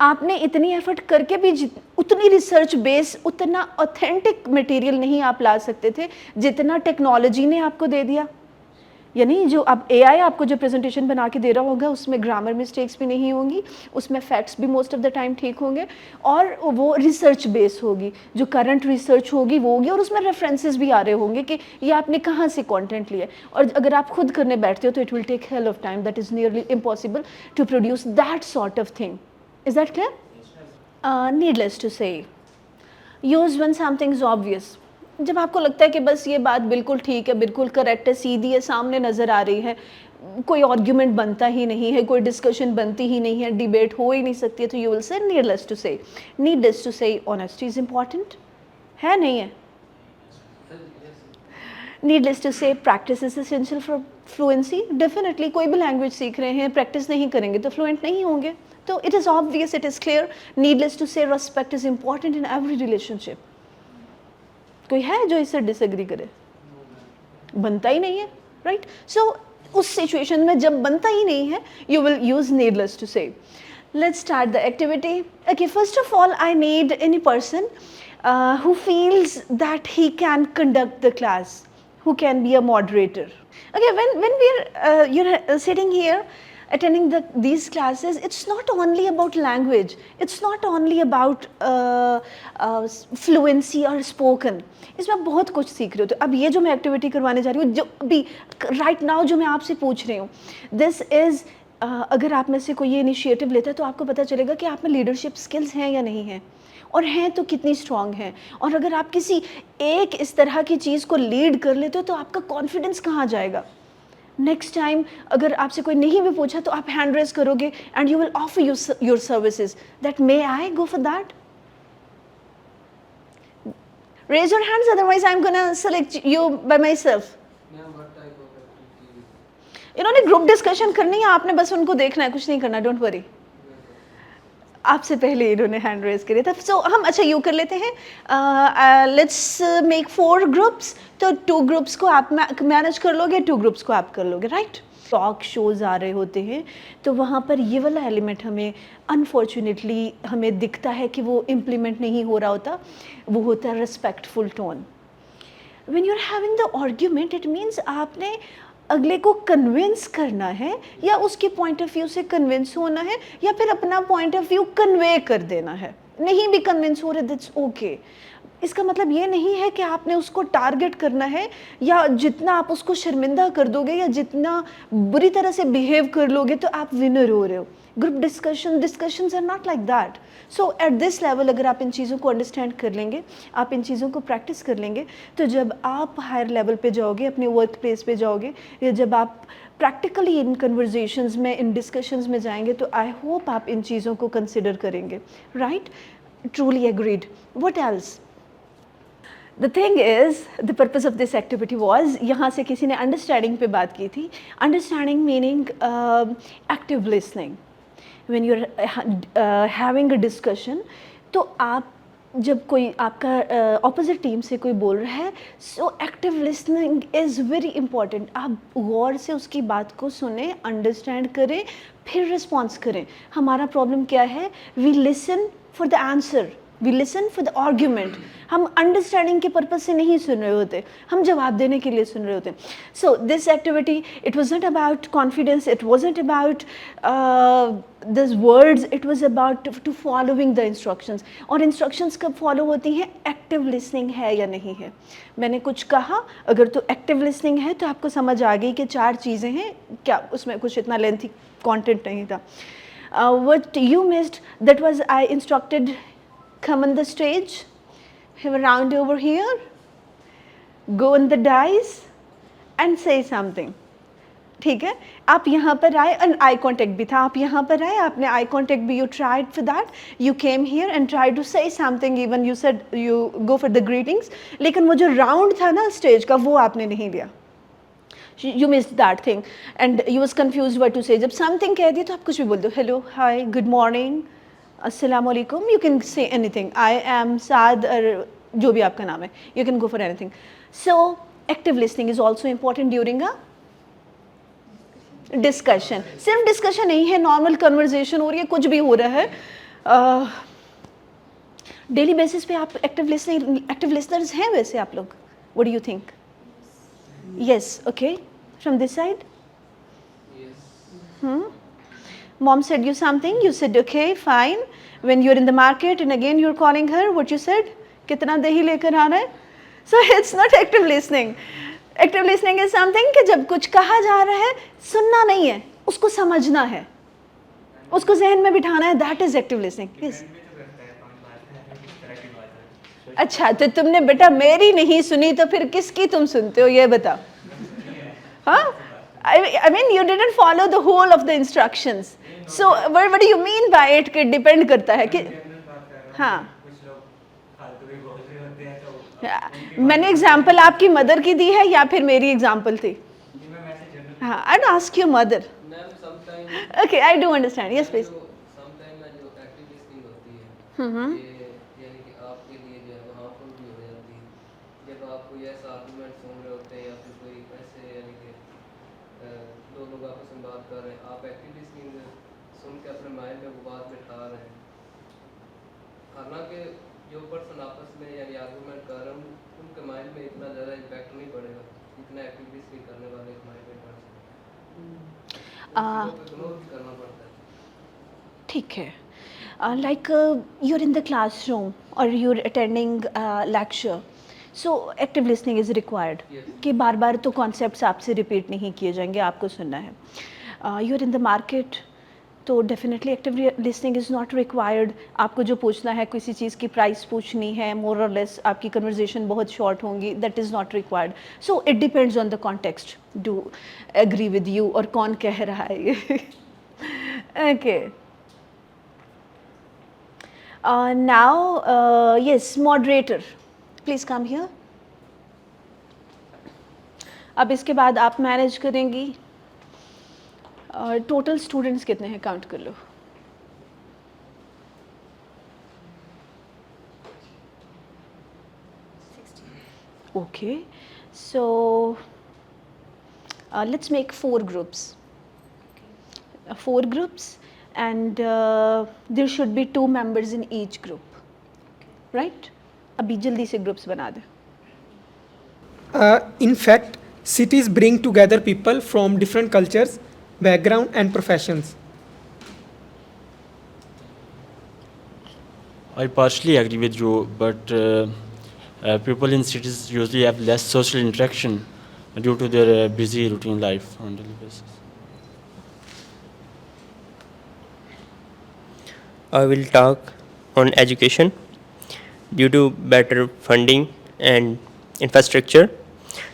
आपने इतनी एफर्ट करके भी उतनी रिसर्च बेस, उतना ऑथेंटिक मटेरियल नहीं आप ला सकते थे जितना टेक्नोलॉजी ने आपको दे दिया. यानी जो अब एआई आपको जो प्रेजेंटेशन बना के दे रहा होगा उसमें ग्रामर मिस्टेक्स भी नहीं होंगी, उसमें फैक्ट्स भी मोस्ट ऑफ द टाइम ठीक होंगे, और वो रिसर्च बेस होगी, जो करंट रिसर्च होगी वो होगी, और उसमें रेफरेंसेस भी आ रहे होंगे कि ये आपने कहाँ से कंटेंट लिया. और अगर आप खुद करने बैठते हो तो it will take hell of time, that is nearly impossible to produce that sort of thing. Is that clear? Needless to say, use when something is obvious. जब आपको लगता है कि बस ये बात बिल्कुल ठीक है, बिल्कुल करेक्ट है, सीधी है, सामने नज़र आ रही है, कोई आर्ग्यूमेंट बनता ही नहीं है, कोई डिस्कशन बनती ही नहीं है, डिबेट हो ही नहीं सकती है, तो you will say needless to say. Needless to say, honesty is important. है नहीं है? Needless to say, practice is essential for fluency. Definitely, कोई भी लैंग्वेज सीख रहे हैं, प्रैक्टिस नहीं करेंगे तो फ्लुएंट नहीं होंगे. तो it is obvious, it is clear. Needless to say, respect is important in every relationship. कोई है जो इससे डिसएग्री करे? बनता ही नहीं है, राइट? सो उस सिचुएशन में जब बनता ही नहीं है, you will use needless to say. Let's start the activity. Okay, first of all, I need any person who feels that he can conduct the class, who can be a moderator. Okay, when we're you're sitting here attending these classes, it's not only about language, it's not only about fluency or spoken. इसमें आप बहुत कुछ सीख रहे हो. तो अब ये जो मैं एक्टिविटी करवाने जा रही हूँ, जो अभी राइट नाउ जो मैं आपसे पूछ रही हूँ, दिस इज़ अगर आप में से कोई ये इनिशिएटिव लेता है तो आपको पता चलेगा कि आप में लीडरशिप स्किल्स हैं या नहीं हैं, और हैं तो कितनी स्ट्रॉन्ग हैं. और अगर आप किसी एक इस तरह की चीज़ को लीड कर लेते हो तो आपका कॉन्फिडेंस कहाँ जाएगा. नेक्स्ट टाइम अगर आपसे कोई नहीं भी पूछा तो आप हैंड रेज करोगे and you will offer your services that may I go for that. Raise your hands, otherwise I'm gonna select you by myself. Ma'am what type of activity इन्होंने ग्रुप डिस्कशन करनी है, आपने बस उनको देखना है, कुछ नहीं करना, डोंट वरी. आपसे पहले इन्होंने हैंड रेज करे था. सो हम अच्छा यू कर लेते हैं. Let's make 4 groups. तो 2 ग्रुप्स को आप मैनेज कर लोगे, 2 ग्रुप्स को आप कर लोगे, राइट. टॉक शोज आ रहे होते हैं तो वहाँ पर ये वाला एलिमेंट हमें अनफॉर्चुनेटली हमें दिखता है कि वो इम्प्लीमेंट नहीं हो रहा होता. वो होता है respectful tone. When you are having the argument it means आपने अगले को कन्विंस करना है या उसके पॉइंट ऑफ व्यू से कन्विंस होना है या फिर अपना पॉइंट ऑफ व्यू कन्वे कर देना है. नहीं भी कन्विंस हो रहे दैट्स ओके. इसका मतलब ये नहीं है कि आपने उसको टारगेट करना है या जितना आप उसको शर्मिंदा कर दोगे या जितना बुरी तरह से बिहेव कर लोगे तो आप विनर हो रहे हो. Group discussions are not like that. So at this level अगर आप इन चीज़ों को अंडरस्टैंड कर लेंगे, आप इन चीज़ों को प्रैक्टिस कर लेंगे, तो जब आप हायर लेवल पे जाओगे, अपने वर्क प्लेस पे जाओगे या जब आप प्रैक्टिकली इन कन्वर्जेशंस में, इन डिस्कशंस में जाएंगे, तो आई होप आप इन चीज़ों को कंसिडर करेंगे, right. Truly agreed. What else? The thing is, the purpose of this activity was, यहाँ से किसी ने understanding पे बात की थी. Understanding meaning active listening. When you're having a discussion, तो आप जब कोई आपका opposite team से कोई बोल रहा है, so active listening is very important. आप गौर से उसकी बात को सुने, understand करें, फिर response करें. हमारा problem क्या है? We listen for the answer. We listen for the argument. हम अंडरस्टैंडिंग के पर्पज से नहीं सुन रहे होते, हम जवाब देने के लिए सुन रहे होते. So this activity it was not about confidence, it wasn't about this words, it was about to following the instructions. और इंस्ट्रक्शंस कब फॉलो होती हैं? एक्टिव लिसनिंग है या नहीं है. मैंने कुछ कहा, अगर तो एक्टिव लिसनिंग है तो आपको समझ आ गई कि 4 चीज़ें हैं. क्या उसमें कुछ इतना लेंथी कॉन्टेंट नहीं था. What you missed, that was I instructed, come on the stage, have a round over here, go on the dais and say something. ठीक है, आप यहाँ पर आए and eye contact भी था, आप यहाँ पर आए, आपने eye contact भी, you tried for that, you came here and tried to say something, even you said you go for the greetings, लेकिन वो जो round था ना stage का, वो आपने नहीं लिया. You missed that thing and you was confused what to say. जब something कह दिया तो आप कुछ भी बोल दो, hello, hi, good morning, अस्सलाम वालेकुम, you can say anything, I am Saad, और जो भी आपका नाम है, you can go for anything. So active listening is also important during a discussion. सिर्फ डिस्कशन नहीं है, नॉर्मल कन्वर्जेशन हो रही है, कुछ भी हो रहा है, डेली बेसिस पे आप एक्टिव लिसनर्स हैं वैसे आप लोग. What do you think? Yes, okay, from this side. Mom said you something, you said okay, fine. When you're in the market and again you're calling her, what you said? कितना दही लेकर आना है? So it's not active listening. Active listening is something कि जब कुछ कहा जा रहा है, सुनना नहीं है, उसको समझना है, उसको जहन में बिठाना है, दैट इज एक्टिव लिसनिंग. अच्छा, तो तुमने बेटा मेरी नहीं सुनी तो फिर किसकी तुम सुनते हो ये बताओ. हाँ, I mean you didn't follow the whole of the instructions. So what do you mean by it कि डिपेंड करता है कि हाँ. मैंने एग्जाम्पल आपकी मदर की दी है या फिर मेरी एग्जाम्पल थी? हाँ, I don't ask your mother. Okay, I do understand. Yes please. Sometime में जो एक्टिव लिसनिंग होती है, ये यानी कि आपके लिए जो है वो हार्मफुल भी हो जाती है. जब आप कोई ऐसा आर्गुमेंट सुन रहे होते हैं या फिर कोई ऐसे यानी कि दो लोग आपस में बात कर रहे हैं, आप एक्टिव लिसनिंग सुन के अपने माइंड में वो बात बिठा रहे हैं. हालांकि जो पर्सन आपस में यानी आर्गुमेंट कर रहे हैं, उनके माइंड में इतना ज़्यादा इम्पैक्ट नहीं पड़ेगा जितना एक्टिव लिसनिंग करने वाले के माइंड में पड़ सकता है. इग्नोर भी करना पड़ता है. ठीक है. Like you are in the classroom और you are attending lecture, so active listening is required कि बार बार तो कॉन्सेप्ट्स आपसे रिपीट नहीं किए जाएंगे, आपको सुनना है. You are in the market, तो definitely active listening is not required. आपको जो पूछना है, किसी चीज़ की प्राइस पूछनी है, मोर और लेस आपकी कन्वर्जेशन बहुत शॉर्ट होंगी, that is not required. So it depends on the context. Do agree with you और कौन कह रहा है ये. Okay. Now yes, moderator please come here. अब इसके बाद आप मैनेज करेंगी. टोटल स्टूडेंट्स कितने हैं, काउंट कर लो. Okay, so let's make 4 groups. 4 groups, and there should be 2 members in each group, right? अभी जल्दी से ग्रुप्स बना दें. In fact, cities bring together people from different cultures, background, and professions. I partially agree with you, but people in cities usually have less social interaction due to their busy routine life on daily basis. I will talk on education. Due to better funding and infrastructure,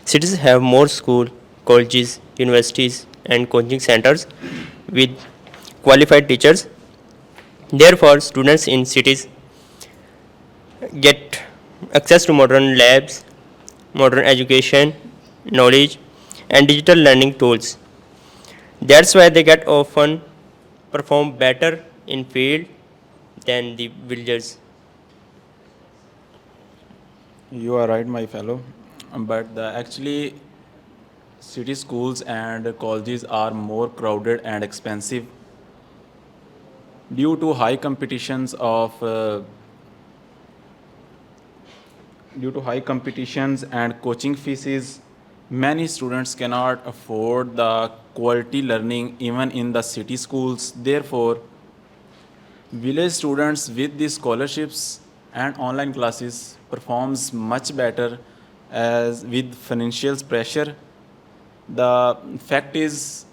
cities have more schools, colleges, universities, and coaching centers with qualified teachers. Therefore, students in cities get access to modern labs, modern education, knowledge, and digital learning tools. That's why they get often perform better in field than the villagers. You are right, my fellow. But actually, city schools and colleges are more crowded and expensive due to high competitions and coaching fees. Many students cannot afford the quality learning even in the city schools. Therefore, village students with these scholarships and online classes performs much better as with financial pressure. The fact is,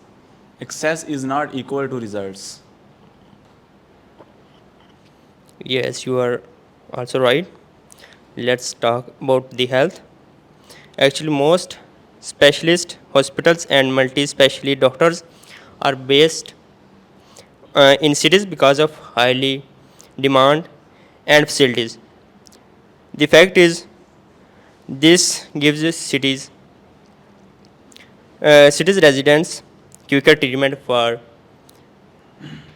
excess is not equal to results. Yes, you are also right. Let's talk about the health. Actually, most specialist hospitals and multi-specialty doctors are based in cities because of highly demand and facilities. The fact is, this gives the cities residents quicker treatment for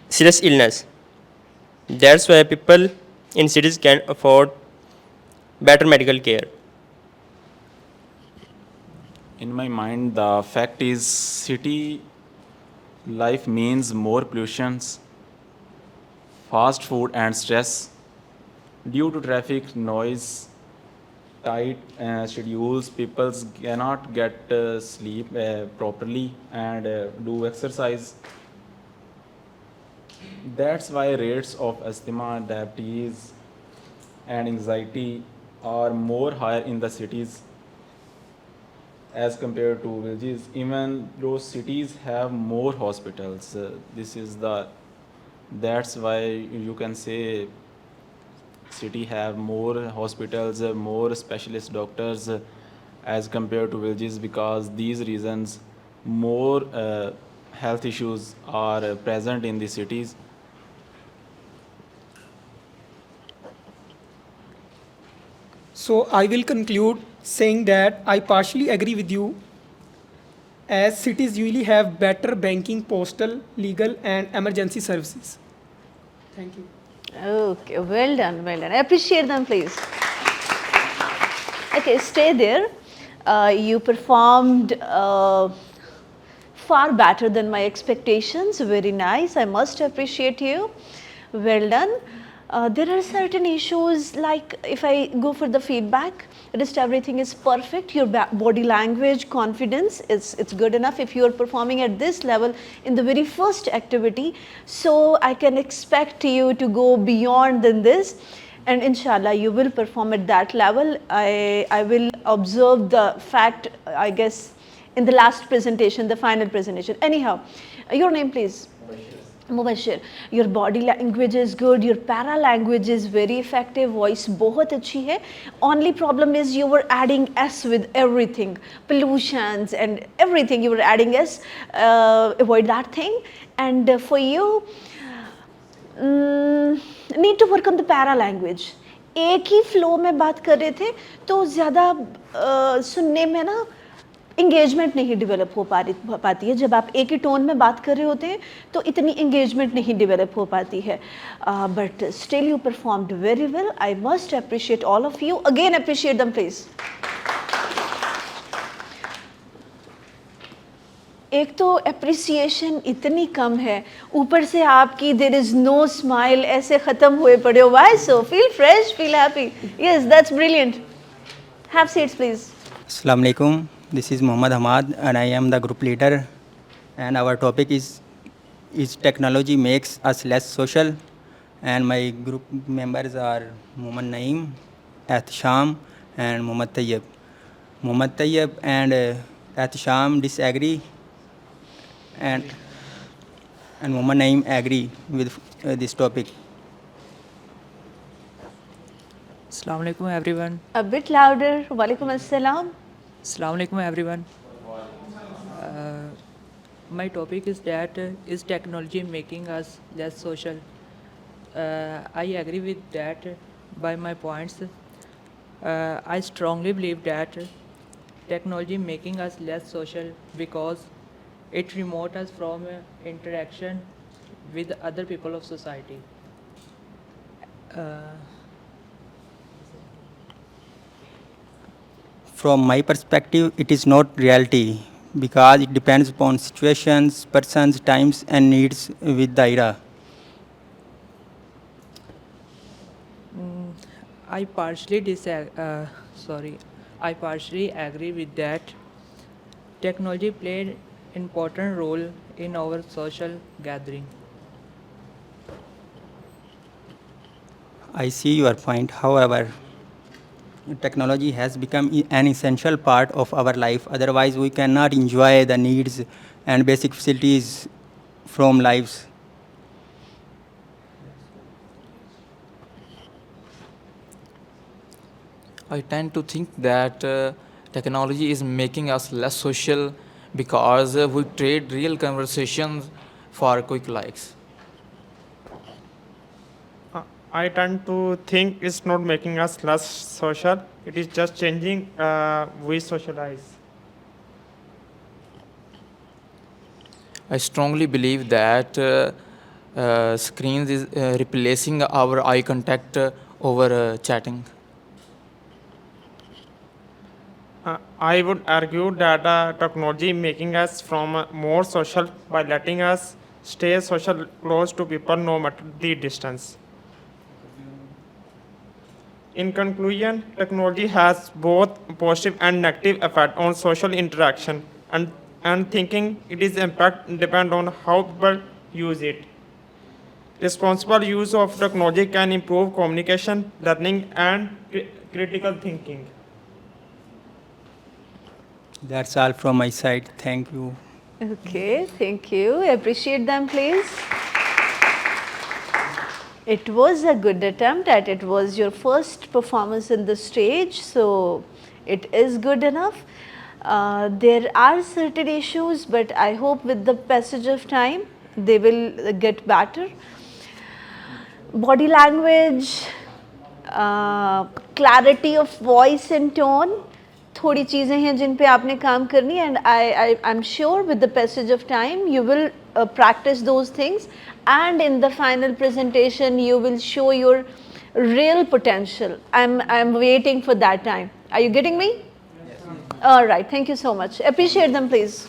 serious illness. That's why people in cities can afford better medical care. In my mind, the fact is, city life means more pollution, fast food, and stress. Due to traffic, noise, tight schedules, people cannot get sleep properly and do exercise. That's why rates of asthma, diabetes, and anxiety are more higher in the cities as compared to villages. Even though cities have more hospitals, that's why you can say city have more hospitals, more specialist doctors as compared to villages, because these reasons more health issues are present in the cities. So I will conclude saying that I partially agree with you, as cities usually have better banking, postal, legal, and emergency services. Thank you. Okay, well done, well done. Appreciate them, please. Okay, stay there. You performed far better than my expectations. Very nice. I must appreciate you. Well done. There are certain issues, like if I go for the feedback, just everything is perfect. Your body language, confidence, it's good enough. If you are performing at this level in the very first activity, so I can expect you to go beyond than this. And inshallah, you will perform at that level. I will observe the fact, I guess, in the last presentation, the final presentation. Anyhow, your name, please. Mubashar, your body language is good, your para language is very effective, voice बहुत अच्छी है. Only problem is you were adding S with everything, pollutions and everything you were adding S. Avoid that thing. And for you need to work on the para language. एक ही flow में बात कर रहे थे तो ज़्यादा सुनने में ना इंगेजमेंट नहीं डेवलप हो पाती है. जब आप एक ही टोन में बात कर रहे होते हैं तो इतनी इंगेजमेंट नहीं डेवलप हो पाती है. But still you performed very well. I must appreciate all of you. Again appreciate them please. एक तो अप्रिसिएशन इतनी कम है, ऊपर से आपकी देर इज़ नो स्माइल, ऐसे ख़त्म हुए पड़े हो. Why so? Feel fresh, feel happy. Yes, that's brilliant. Have seats please. Assalamu alaikum. This is Muhammad Hamad and I am the group leader. And our topic is technology makes us less social. And my group members are Muhammad Naeem, Ahtisham, and Muhammad Tayyib. Muhammad Tayyib and Ahtisham disagree, and Muhammad Naeem agree with this topic. Assalamu alaikum everyone. A bit louder. Walaikum assalam. Assalamu alaikum everyone. My topic is that is technology making us less social? I agree with that by my points. I strongly believe that technology making us less social because it remote us from interaction with other people of society. From my perspective, it is not reality because it depends upon situations, persons, times, and needs with the era. I partially I partially agree with that. Technology played important role in our social gathering. I see your point. However, technology has become an essential part of our life. Otherwise, we cannot enjoy the needs and basic facilities from lives. I tend to think that technology is making us less social because we trade real conversations for quick likes. I tend to think it's not making us less social. It is just changing we socialize. I strongly believe that screens is replacing our eye contact over chatting. I would argue that technology making us from more social by letting us stay social close to people no matter the distance. In conclusion, technology has both positive and negative effect on social interaction, and thinking it is impact depend on how people use it. Responsible use of technology can improve communication, learning, and critical thinking. That's all from my side. Thank you. Okay, thank you. Appreciate them, please. It was a good attempt at it. Was your first performance in the stage, so it is good enough. There are certain issues, but I hope with the passage of time they will get better. Body language, clarity of voice and tone, थोड़ी चीज़ें हैं जिन पे आपने काम करनी है, and I'm sure with the passage of time you will practice those things, and in the final presentation you will show your real potential. I'm waiting for that time. Are you getting me? Yes. All right, thank you so much. Appreciate them, please.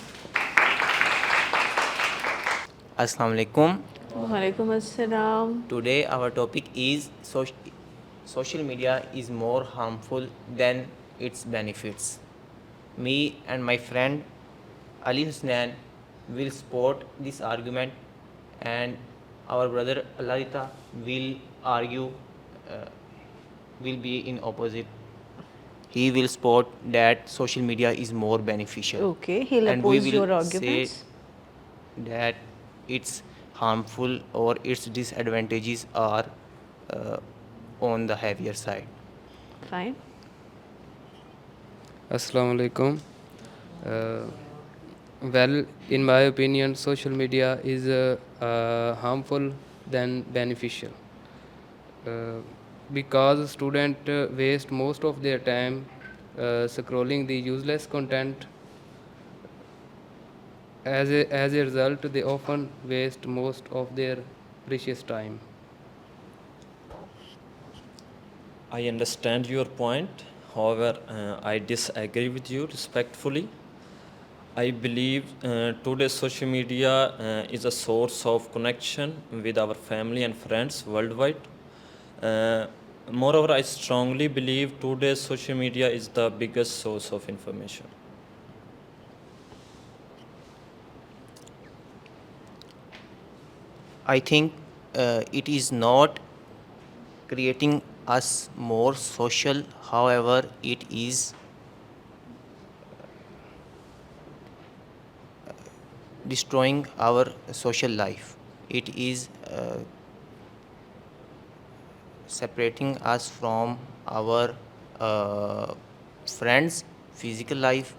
Assalamu alaikum. Walaikum assalam. Today our topic is social media is more harmful than its benefits. Me and my friend Ali Husnain will support this argument, and our brother Alarita will argue, will be in opposite. He will support that social media is more beneficial. Okay, he'll and oppose we will your arguments. say that it's harmful or its disadvantages are on the heavier side. Fine. Assalamu alaikum. Well, in my opinion, social media is harmful than beneficial because students waste most of their time scrolling the useless content. As a result, they often waste most of their precious time. I understand your point. However, I disagree with you respectfully. I believe today's social media is a source of connection with our family and friends worldwide. Moreover, I strongly believe today's social media is the biggest source of information. I think it is not creating us more social, however, it is destroying our social life. It is separating us from our friends' physical life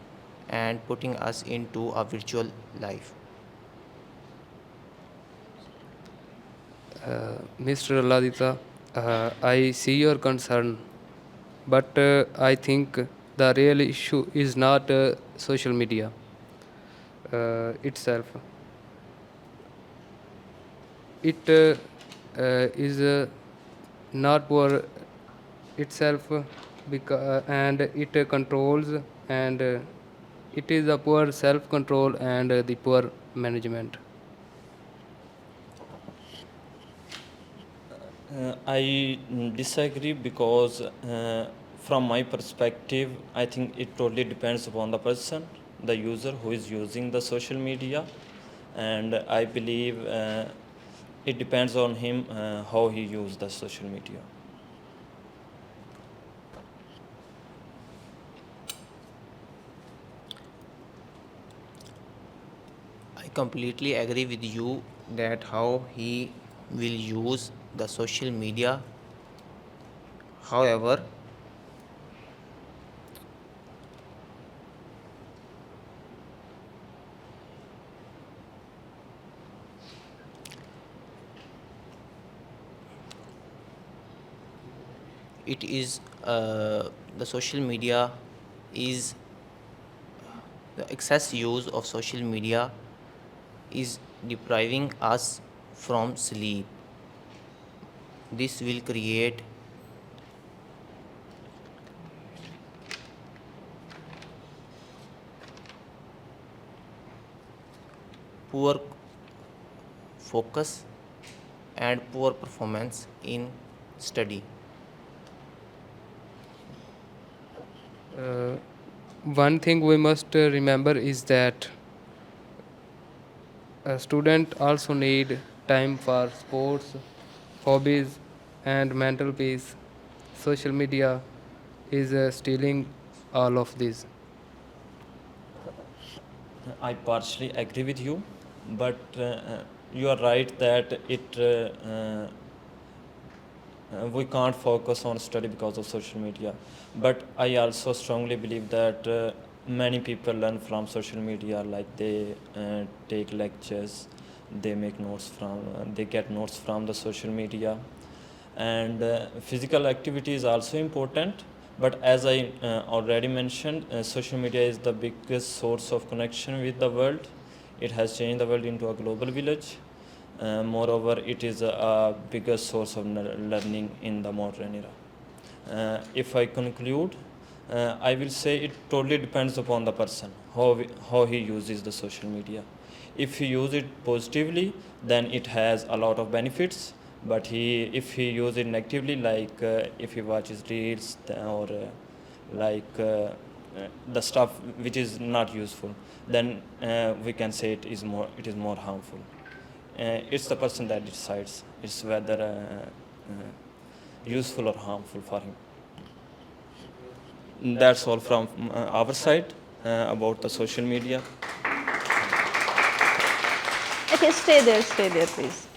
and putting us into a virtual life. Mr. Aladita, I see your concern, but I think the real issue is not social media itself. It is not poor itself and it controls and it is a poor self-control and the poor management. I disagree because, from my perspective, I think it totally depends upon the person, the user who is using the social media, and I believe it depends on him how he uses the social media. I completely agree with you that how he will use the social media. However, it is the social media is the excess use of social media is depriving us from sleep. This will create poor focus and poor performance in study. One thing we must remember is that a student also need time for sports, hobbies, and mental peace. Social media is stealing all of these. I partially agree with you, but you are right that we can't focus on study because of social media. But I also strongly believe that many people learn from social media, like they take lectures, they make notes from, they get notes from the social media, and physical activity is also important. But as I already mentioned, social media is the biggest source of connection with the world. It has changed the world into a global village. Moreover, it is a biggest source of learning in the modern era. If I conclude, I will say it totally depends upon the person, how he uses the social media. If he uses it positively, then it has a lot of benefits. But if he uses it negatively, like if he watches reels or the stuff which is not useful, then we can say it is more harmful. It's the person that decides it's whether useful or harmful for him. That's all from our side about the social media. Okay, stay there, please.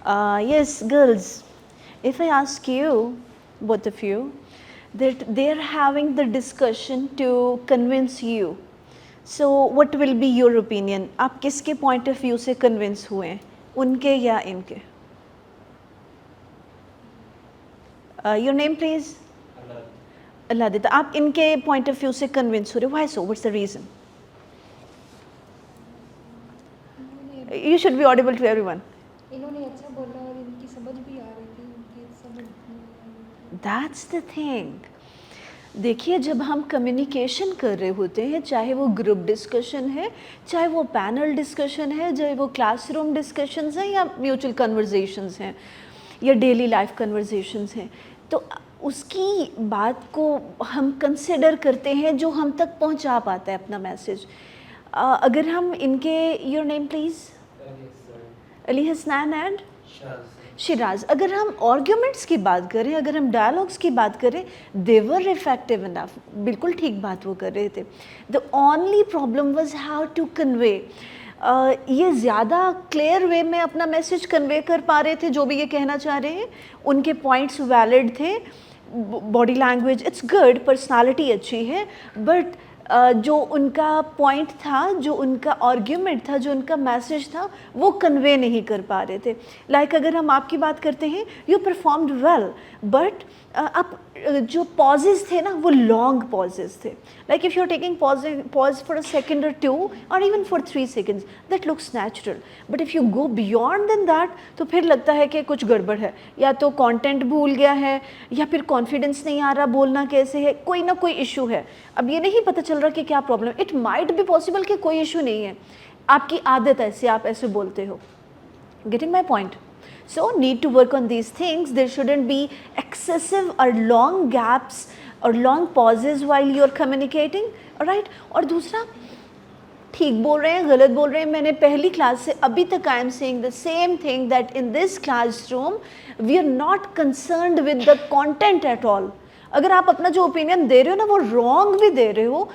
Yes, girls, if I ask you, both of you, that they're having the discussion to convince you, so what will be your opinion? आप किसके point of view से convince हुए हैं? उनके या इनके? Your name, please? Aladita. आप इनके point of view से convince हो रहे हो? Why so? What's the reason? You should be audible to everyone. इन्होंने अच्छा बोला और इनकी समझ भी आ रही थी, उनकी समझ नहीं आ रही थी। That's the thing. देखिए, जब हम कम्युनिकेशन कर रहे होते हैं, चाहे वो ग्रुप डिस्कशन है, चाहे वो पैनल डिस्कशन है, चाहे वो क्लासरूम डिस्कशंस हैं या म्यूचुअल कन्वर्जेशंस हैं या डेली लाइफ कन्वर्जेशंस हैं, तो उसकी बात को हम कंसिडर करते हैं जो हम तक पहुंचा पाता है अपना मैसेज। अगर हम इनके, your name please? Ali Hasnain and Siraj. अगर हम आर्ग्यूमेंट्स की बात करें, अगर हम डायलॉग्स की बात करें, दे वर इफेक्टिव इनफ, बिल्कुल ठीक बात वो कर रहे थे। The only problem was how to convey. ये ज़्यादा क्लियर वे में अपना मैसेज कन्वे कर पा रहे थे, जो भी ये कहना चाह रहे हैं, उनके पॉइंट्स वैलिड थे, body language it's good, personality अच्छी है, बट जो उनका पॉइंट था, जो उनका आर्ग्यूमेंट था, जो उनका मैसेज था, वो कन्वे नहीं कर पा रहे थे। लाइक अगर हम आपकी बात करते हैं, यू परफॉर्म्ड वेल, बट आप जो पॉजेज थे ना, वो लॉन्ग पॉजेज थे। Like if you are taking pause for a second और 2 और even for 3 seconds, that looks natural, but if you go beyond then that, तो फिर लगता है कि कुछ गड़बड़ है, या तो कंटेंट भूल गया है, या फिर कॉन्फिडेंस नहीं आ रहा, बोलना कैसे है, कोई ना कोई इशू है। अब ये नहीं पता चल रहा कि क्या प्रॉब्लम है। इट माइट बी पॉसिबल कि कोई इशू नहीं है, आपकी आदत ऐसे, आप ऐसे बोलते हो। Getting my point? So need to work on these things. There shouldn't be excessive or long gaps or long pauses while you're communicating, alright? और दूसरा, ठीक बोल रहे हैं, गलत बोल रहे हैं, मैंने पहली क्लास से अभी तक I am saying the same thing, that in this classroom we are not concerned with the content at all. अगर आप अपना जो ओपिनियन दे रहे हो ना, वो रॉन्ग भी दे रहे हो,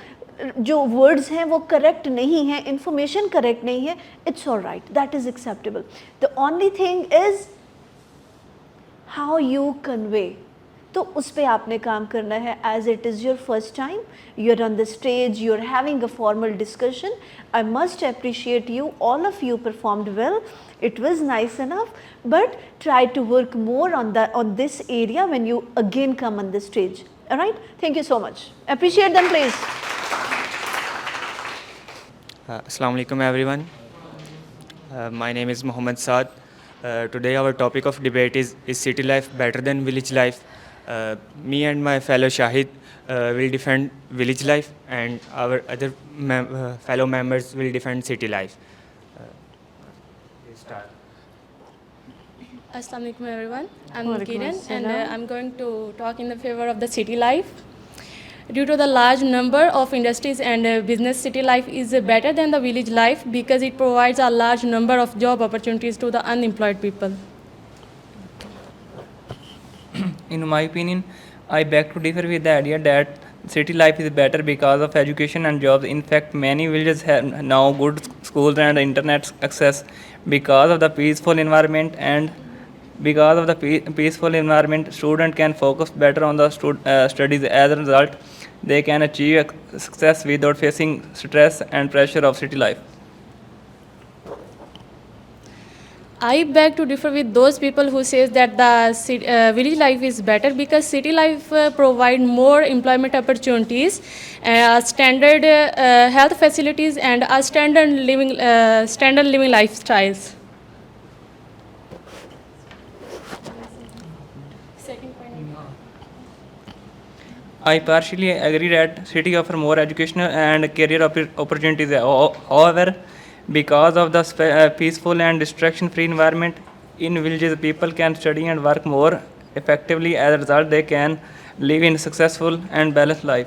जो वर्ड्स हैं वो करेक्ट नहीं है, इंफॉर्मेशन करेक्ट नहीं है, it's all right, that is acceptable. The only thing is how you convey. तो उस पर आपने काम करना है। As it is your first time, you are on the stage, you are having a formal discussion, I must appreciate you, all of you performed well, it was nice enough, but try to work more on this area when you again come on the stage. All right, thank you so much, appreciate them please. Assalamu alaikum everyone. My name is Mohammed Saad. Today our topic of debate is city life better than village life? Me and my fellow Shahid will defend village life, and our other fellow members will defend city life. Assalamu alaikum everyone. I'm Kiran, and I'm going to talk in the favor of the city life. Due to the large number of industries and business, city life is better than the village life because it provides a large number of job opportunities to the unemployed people. In my opinion, I beg to differ with the idea that city life is better because of education and jobs. In fact, many villages have now good schools and internet access because of the peaceful environment, and because of the peaceful environment, student can focus better on the studies. As a result, they can achieve success without facing stress and pressure of city life. I beg to differ with those people who says that the village life is better because city life provide more employment opportunities, standard health facilities, and a standard living lifestyles. I partially agree that city offer more educational and career opportunities. However, because of the peaceful and distraction-free environment in villages, people can study and work more effectively. As a result, they can live in a successful and balanced life.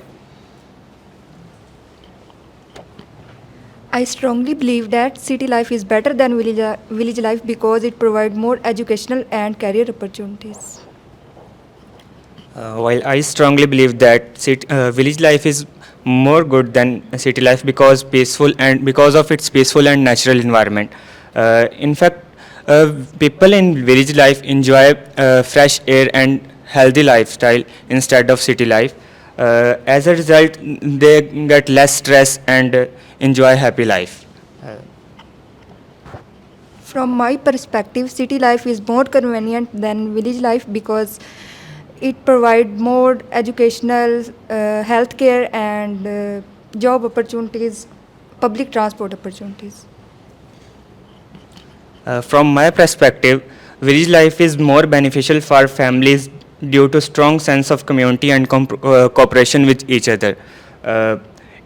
I strongly believe that city life is better than village life because it provides more educational and career opportunities. While I strongly believe that village life is more good than city life because of its peaceful and natural environment. In fact, people in village life enjoy fresh air and healthy lifestyle instead of city life. As a result, they get less stress and enjoy happy life. From my perspective, city life is more convenient than village life because it provides more educational, healthcare, and job opportunities, public transport opportunities. From my perspective, village life is more beneficial for families due to strong sense of community and cooperation with each other.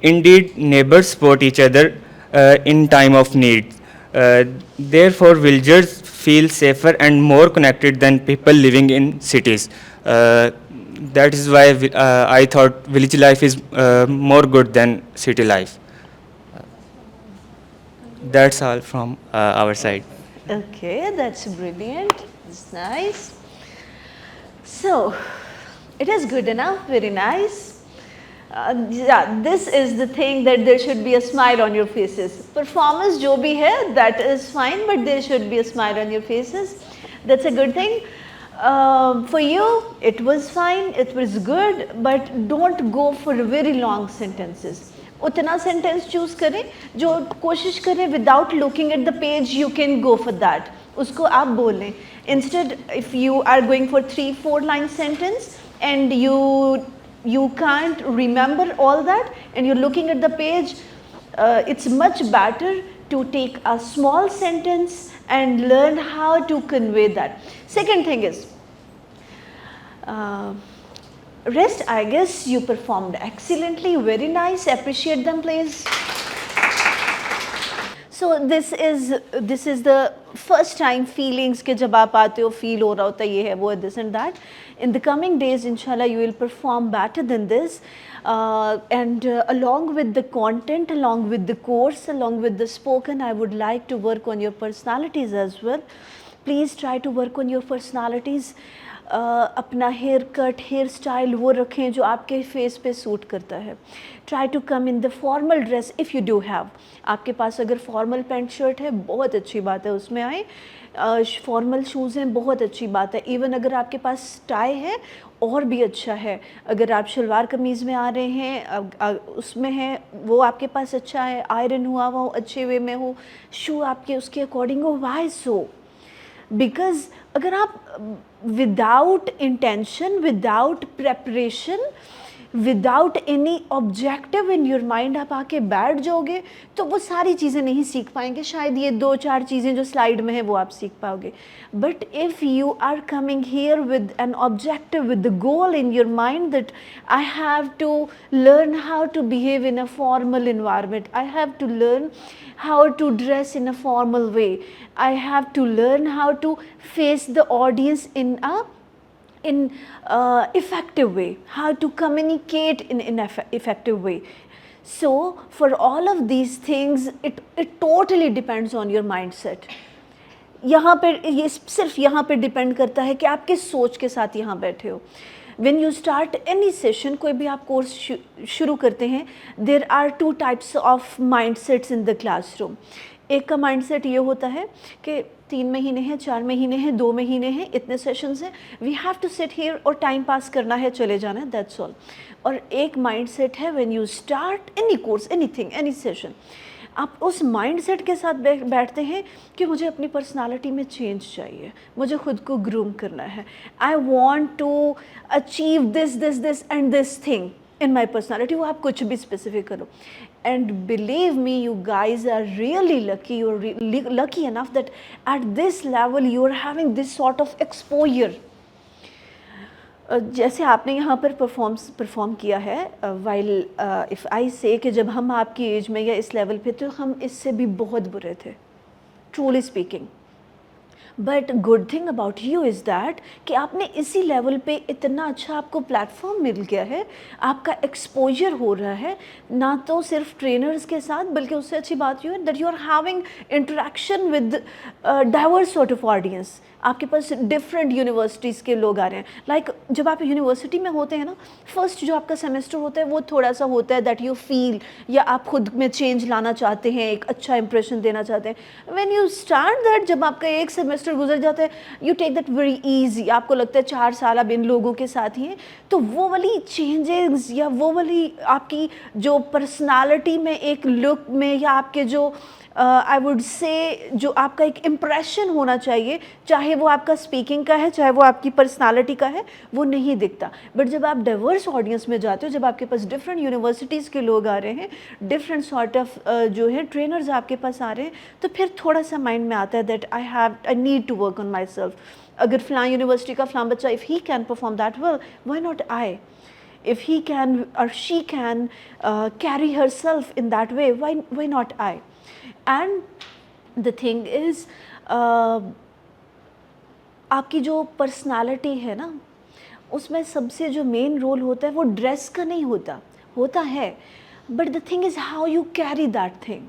Indeed, neighbors support each other in time of need. Therefore, villagers feel safer and more connected than people living in cities. That is why I thought village life is more good than city life. That's all from our side. Okay, that's brilliant. It's nice. So, it is good enough, very nice. Yeah, this is the thing that there should be a smile on your faces. Performance jo bhi hai, that is fine, but there should be a smile on your faces. That's a good thing. For you, it was fine, it was good, but don't go for very long sentences. उतना sentence choose करें जो कोशिश करें without looking at the page you can go for that, उसको आप बोलें. Instead if you are going for 3-4 line sentence and you can't remember all that and you're looking at the page, it's much better to take a small sentence and learn how to convey that. Second thing is rest. I guess you performed excellently, very nice, appreciate them please. So this is the first time feelings के जब आप आते हो feel हो रहा होता है ये है वो है this and that. In the coming days inshallah you will perform better than this, and along with the content, along with the course, along with the spoken, I would like to work on your personalities as well. Please try to work on your personalities. अपना hair cut, hair style वो रखें जो आपके face पे suit करता है. Try to come in the formal dress if you do have. आपके पास अगर फॉर्मल पैंट शर्ट है बहुत अच्छी बात है, उसमें आए. फॉर्मल शूज़ हैं बहुत अच्छी बात है. इवन अगर आपके पास टाई है और भी अच्छा है. अगर आप शलवार कमीज़ में आ रहे हैं उसमें है वो आपके पास अच्छा है. आयरन हुआ हुआ हो, अच्छे वे में हो, शू आपके उसके अकॉर्डिंग हो. Why so? बिकॉज अगर आप without intention, without preparation, without any objective in your mind आप आके बैठ जाओगे तो वो सारी चीज़ें नहीं सीख पाएंगे. शायद ये 2-4 चीज़ें जो स्लाइड में है वो आप सीख पाओगे. But if you are coming here with an objective, with the goal in your mind that I have to learn how to behave in a formal environment, I have to learn how to dress in a formal way, I have to learn how to face the audience in effective way, how to communicate in effective way. So for all of these things it totally depends on your mindset. यहाँ पर ये सिर्फ यहाँ पर depend करता है कि आप किस सोच के साथ यहाँ बैठे हो. When you start any session, कोई भी आप कोर्स शुरू करते हैं, there are 2 types of mindsets in the classroom. एक का माइंडसेट ये होता है कि 3 महीने हैं, 4 महीने हैं, 2 महीने हैं, इतने सेशंस हैं, we have to sit here और टाइम पास करना है, चले जाना है, दैट्स ऑल. और एक माइंडसेट है when you start any course, anything, any session, आप उस माइंडसेट के साथ बैठते हैं कि मुझे अपनी पर्सनालिटी में चेंज चाहिए, मुझे खुद को ग्रूम करना है. I want to achieve this and this thing in my personality. वो आप कुछ भी स्पेसिफिक करो. And believe me, you guys are really lucky, you are lucky enough that at this level you are having this sort of exposure. जैसे आपने यहाँ पर perform किया है, वाइल इफ़ आई से कि जब हम आपकी एज में या इस लेवल पे तो हम इससे भी बहुत बुरे थे, truly speaking. But good thing about you is that कि आपने इसी लेवल पे इतना अच्छा आपको प्लेटफॉर्म मिल गया है, आपका एक्सपोजर हो रहा है ना तो सिर्फ ट्रेनर्स के साथ, बल्कि उससे अच्छी बात यू है that you are having interaction with diverse sort of audience. आपके पास डिफरेंट यूनिवर्सिटीज़ के लोग आ रहे हैं। लाइक जब आप यूनिवर्सिटी में होते हैं ना, फर्स्ट जो आपका सेमेस्टर होता है वो थोड़ा सा होता है दैट यू फील, या आप खुद में चेंज लाना चाहते हैं, एक अच्छा इंप्रेशन देना चाहते हैं। व्हेन यू स्टार्ट दैट, जब आपका एक सेमेस्टर गुजर जाता है, you take that very easy, आपको लगता है 4 साल आप इन लोगों के साथ ही हैं, तो वो वाली चेंजेस या वो वाली आपकी जो पर्सनालिटी में, एक लुक में, या आपके जो आई वुड से जो आपका एक इम्प्रेशन होना चाहिए, चाहे वो आपका स्पीकिंग का है, चाहे वो आपकी पर्सनालिटी का है, वो नहीं दिखता। बट जब आप डाइवर्स ऑडियंस में जाते हो, जब आपके पास डिफरेंट यूनिवर्सिटीज़ के लोग आ रहे हैं, डिफरेंट सॉर्ट ऑफ जो है ट्रेनर्स आपके पास आ रहे हैं, तो फिर थोड़ा सा माइंड में आता है that I need to work on myself. अगर फ़लाँ यूनिवर्सिटी का फ़लाँ बच्चा, if he can perform that well, why not I? If he can or she can carry herself in that way, why not I? And the thing is, आपकी जो personality है ना, उसमें सबसे जो मेन रोल होता है वो ड्रेस का नहीं होता, होता है, but the thing is how you carry that thing.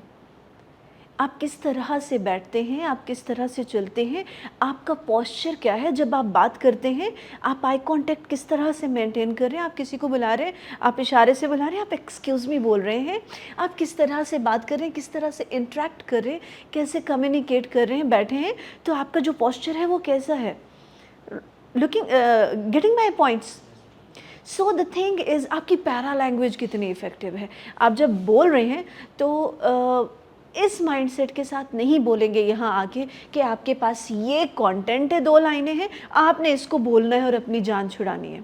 आप किस तरह से बैठते हैं, आप किस तरह से चलते हैं, आपका पोस्चर क्या है, जब आप बात करते हैं आप आई कांटेक्ट किस तरह से मेंटेन कर रहे हैं, आप किसी को बुला रहे हैं, आप इशारे से बुला रहे हैं, आप एक्सक्यूज़ मी बोल रहे हैं, आप किस तरह से बात कर रहे हैं, किस तरह से इंटरेक्ट कर रहे हैं, कैसे कम्युनिकेट कर रहे हैं, बैठे हैं, तो आपका जो पोस्चर है वो कैसा है। Getting my points. So the thing is, आपकी पैरा लैंग्वेज कितनी इफ़ेक्टिव है। आप जब बोल रहे हैं तो इस माइंडसेट के साथ नहीं बोलेंगे यहाँ आके कि आपके पास ये कंटेंट है, 2 लाइनें हैं, आपने इसको बोलना है और अपनी जान छुड़ानी है।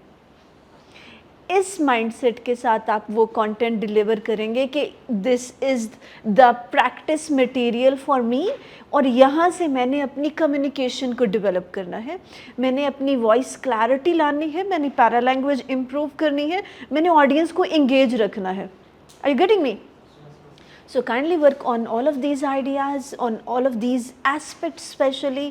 इस माइंडसेट के साथ आप वो कंटेंट डिलीवर करेंगे कि this is the practice material for me, और यहाँ से मैंने अपनी कम्युनिकेशन को डेवलप करना है, मैंने अपनी वॉइस क्लैरिटी लानी है, मैंने पैरा लैंग्वेज इम्प्रूव करनी है, मैंने ऑडियंस को इंगेज रखना है। Are you getting me? So kindly work on all of these ideas, on all of these aspects especially,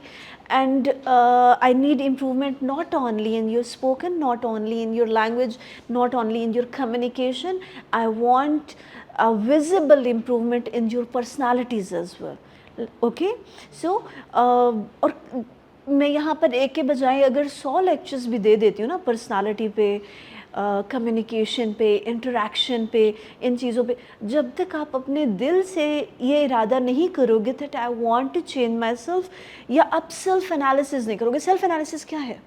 and I need improvement not only in your spoken, not only in your language, not only in your communication. I want a visible improvement in your personalities as well. Okay? So और मैं यहाँ पर एक के बजाय अगर 100 lectures भी दे देती हूँ ना, पर्सनालिटी पे, कम्युनिकेशन पे, इंटरेक्शन पे, इन चीज़ों पे, जब तक आप अपने दिल से ये इरादा नहीं करोगे that I want to change myself, या आप सेल्फ एनालिसिस नहीं करोगे। सेल्फ एनालिसिस क्या है?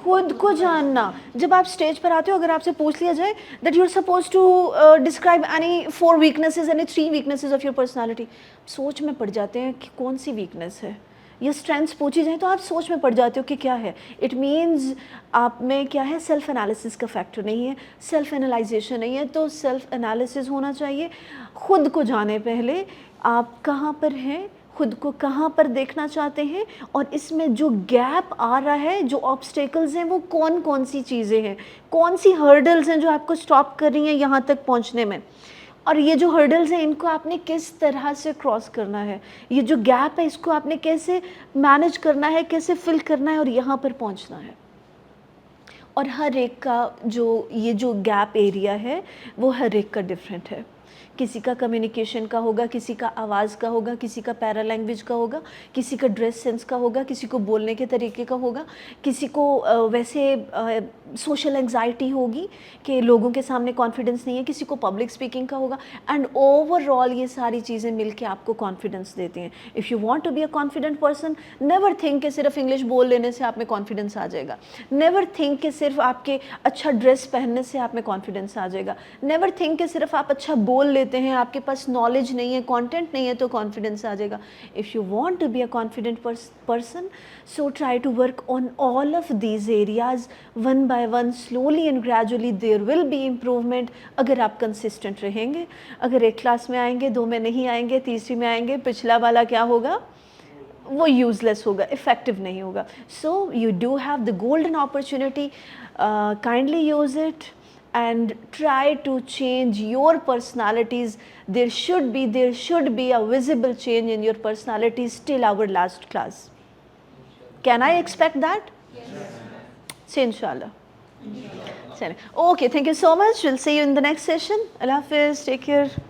खुद को जानना। जब आप स्टेज पर आते हो, अगर आपसे पूछ लिया जाए that you are suppose to describe any 4 weaknesses, any 3 weaknesses of your personality, सोच में पड़ जाते हैं कि कौन सी वीकनेस है, या स्ट्रेंथ्स पूछी जाए तो आप सोच में पड़ जाते हो कि क्या है। इट मीन्स आप में क्या है, सेल्फ एनालिसिस का फैक्टर नहीं है, सेल्फ एनालाइजेशन नहीं है। तो सेल्फ एनालिसिस होना चाहिए। खुद को जाने पहले आप कहाँ पर हैं, खुद को कहाँ पर देखना चाहते हैं, और इसमें जो गैप आ रहा है, जो ऑब्स्टेकल्स हैं, वो कौन कौन सी चीज़ें हैं, कौन सी हर्डल्स हैं जो आपको स्टॉप कर रही हैं यहाँ तक पहुँचने में, और ये जो हर्डल्स हैं इनको आपने किस तरह से क्रॉस करना है, ये जो गैप है इसको आपने कैसे मैनेज करना है, कैसे फिल करना है और यहाँ पर पहुँचना है। और हर एक का जो ये जो गैप एरिया है वो हर एक का डिफरेंट है। किसी का कम्युनिकेशन का होगा, किसी का आवाज़ का होगा, किसी का पैरा लैंग्वेज का होगा, किसी का ड्रेस सेंस का होगा, किसी को बोलने के तरीके का होगा, किसी को वैसे सोशल एंग्जाइटी होगी कि लोगों के सामने कॉन्फिडेंस नहीं है, किसी को पब्लिक स्पीकिंग का होगा। एंड ओवरऑल ये सारी चीज़ें मिलके आपको कॉन्फिडेंस देती हैं। If you want to be a confident person, never think कि सिर्फ इंग्लिश बोल लेने से आप में कॉन्फिडेंस आ जाएगा। नेवर थिंक कि सिर्फ आपके अच्छा ड्रेस पहनने से आप में कॉन्फिडेंस आ जाएगा। नेवर थिंक कि सिर्फ आप अच्छा बोल लेते हैं, आपके पास नॉलेज नहीं है, कंटेंट नहीं है तो कॉन्फिडेंस आ जाएगा। If you want to be a confident person, so try to work on all of these areas one by one, slowly and gradually there will be improvement. अगर आप कंसिस्टेंट रहेंगे, अगर एक क्लास में आएंगे, 2 में नहीं आएंगे, तीसरी में आएंगे, पिछला वाला क्या होगा, वो यूजलेस होगा, इफ़ेक्टिव नहीं होगा। So you do have the golden opportunity, kindly use it and try to change your personalities. There should be a visible change in your personalities till our last class. Can I expect that? Yes. Say inshallah. Okay, thank you so much. We'll see you in the next session. Allah Hafiz, take care.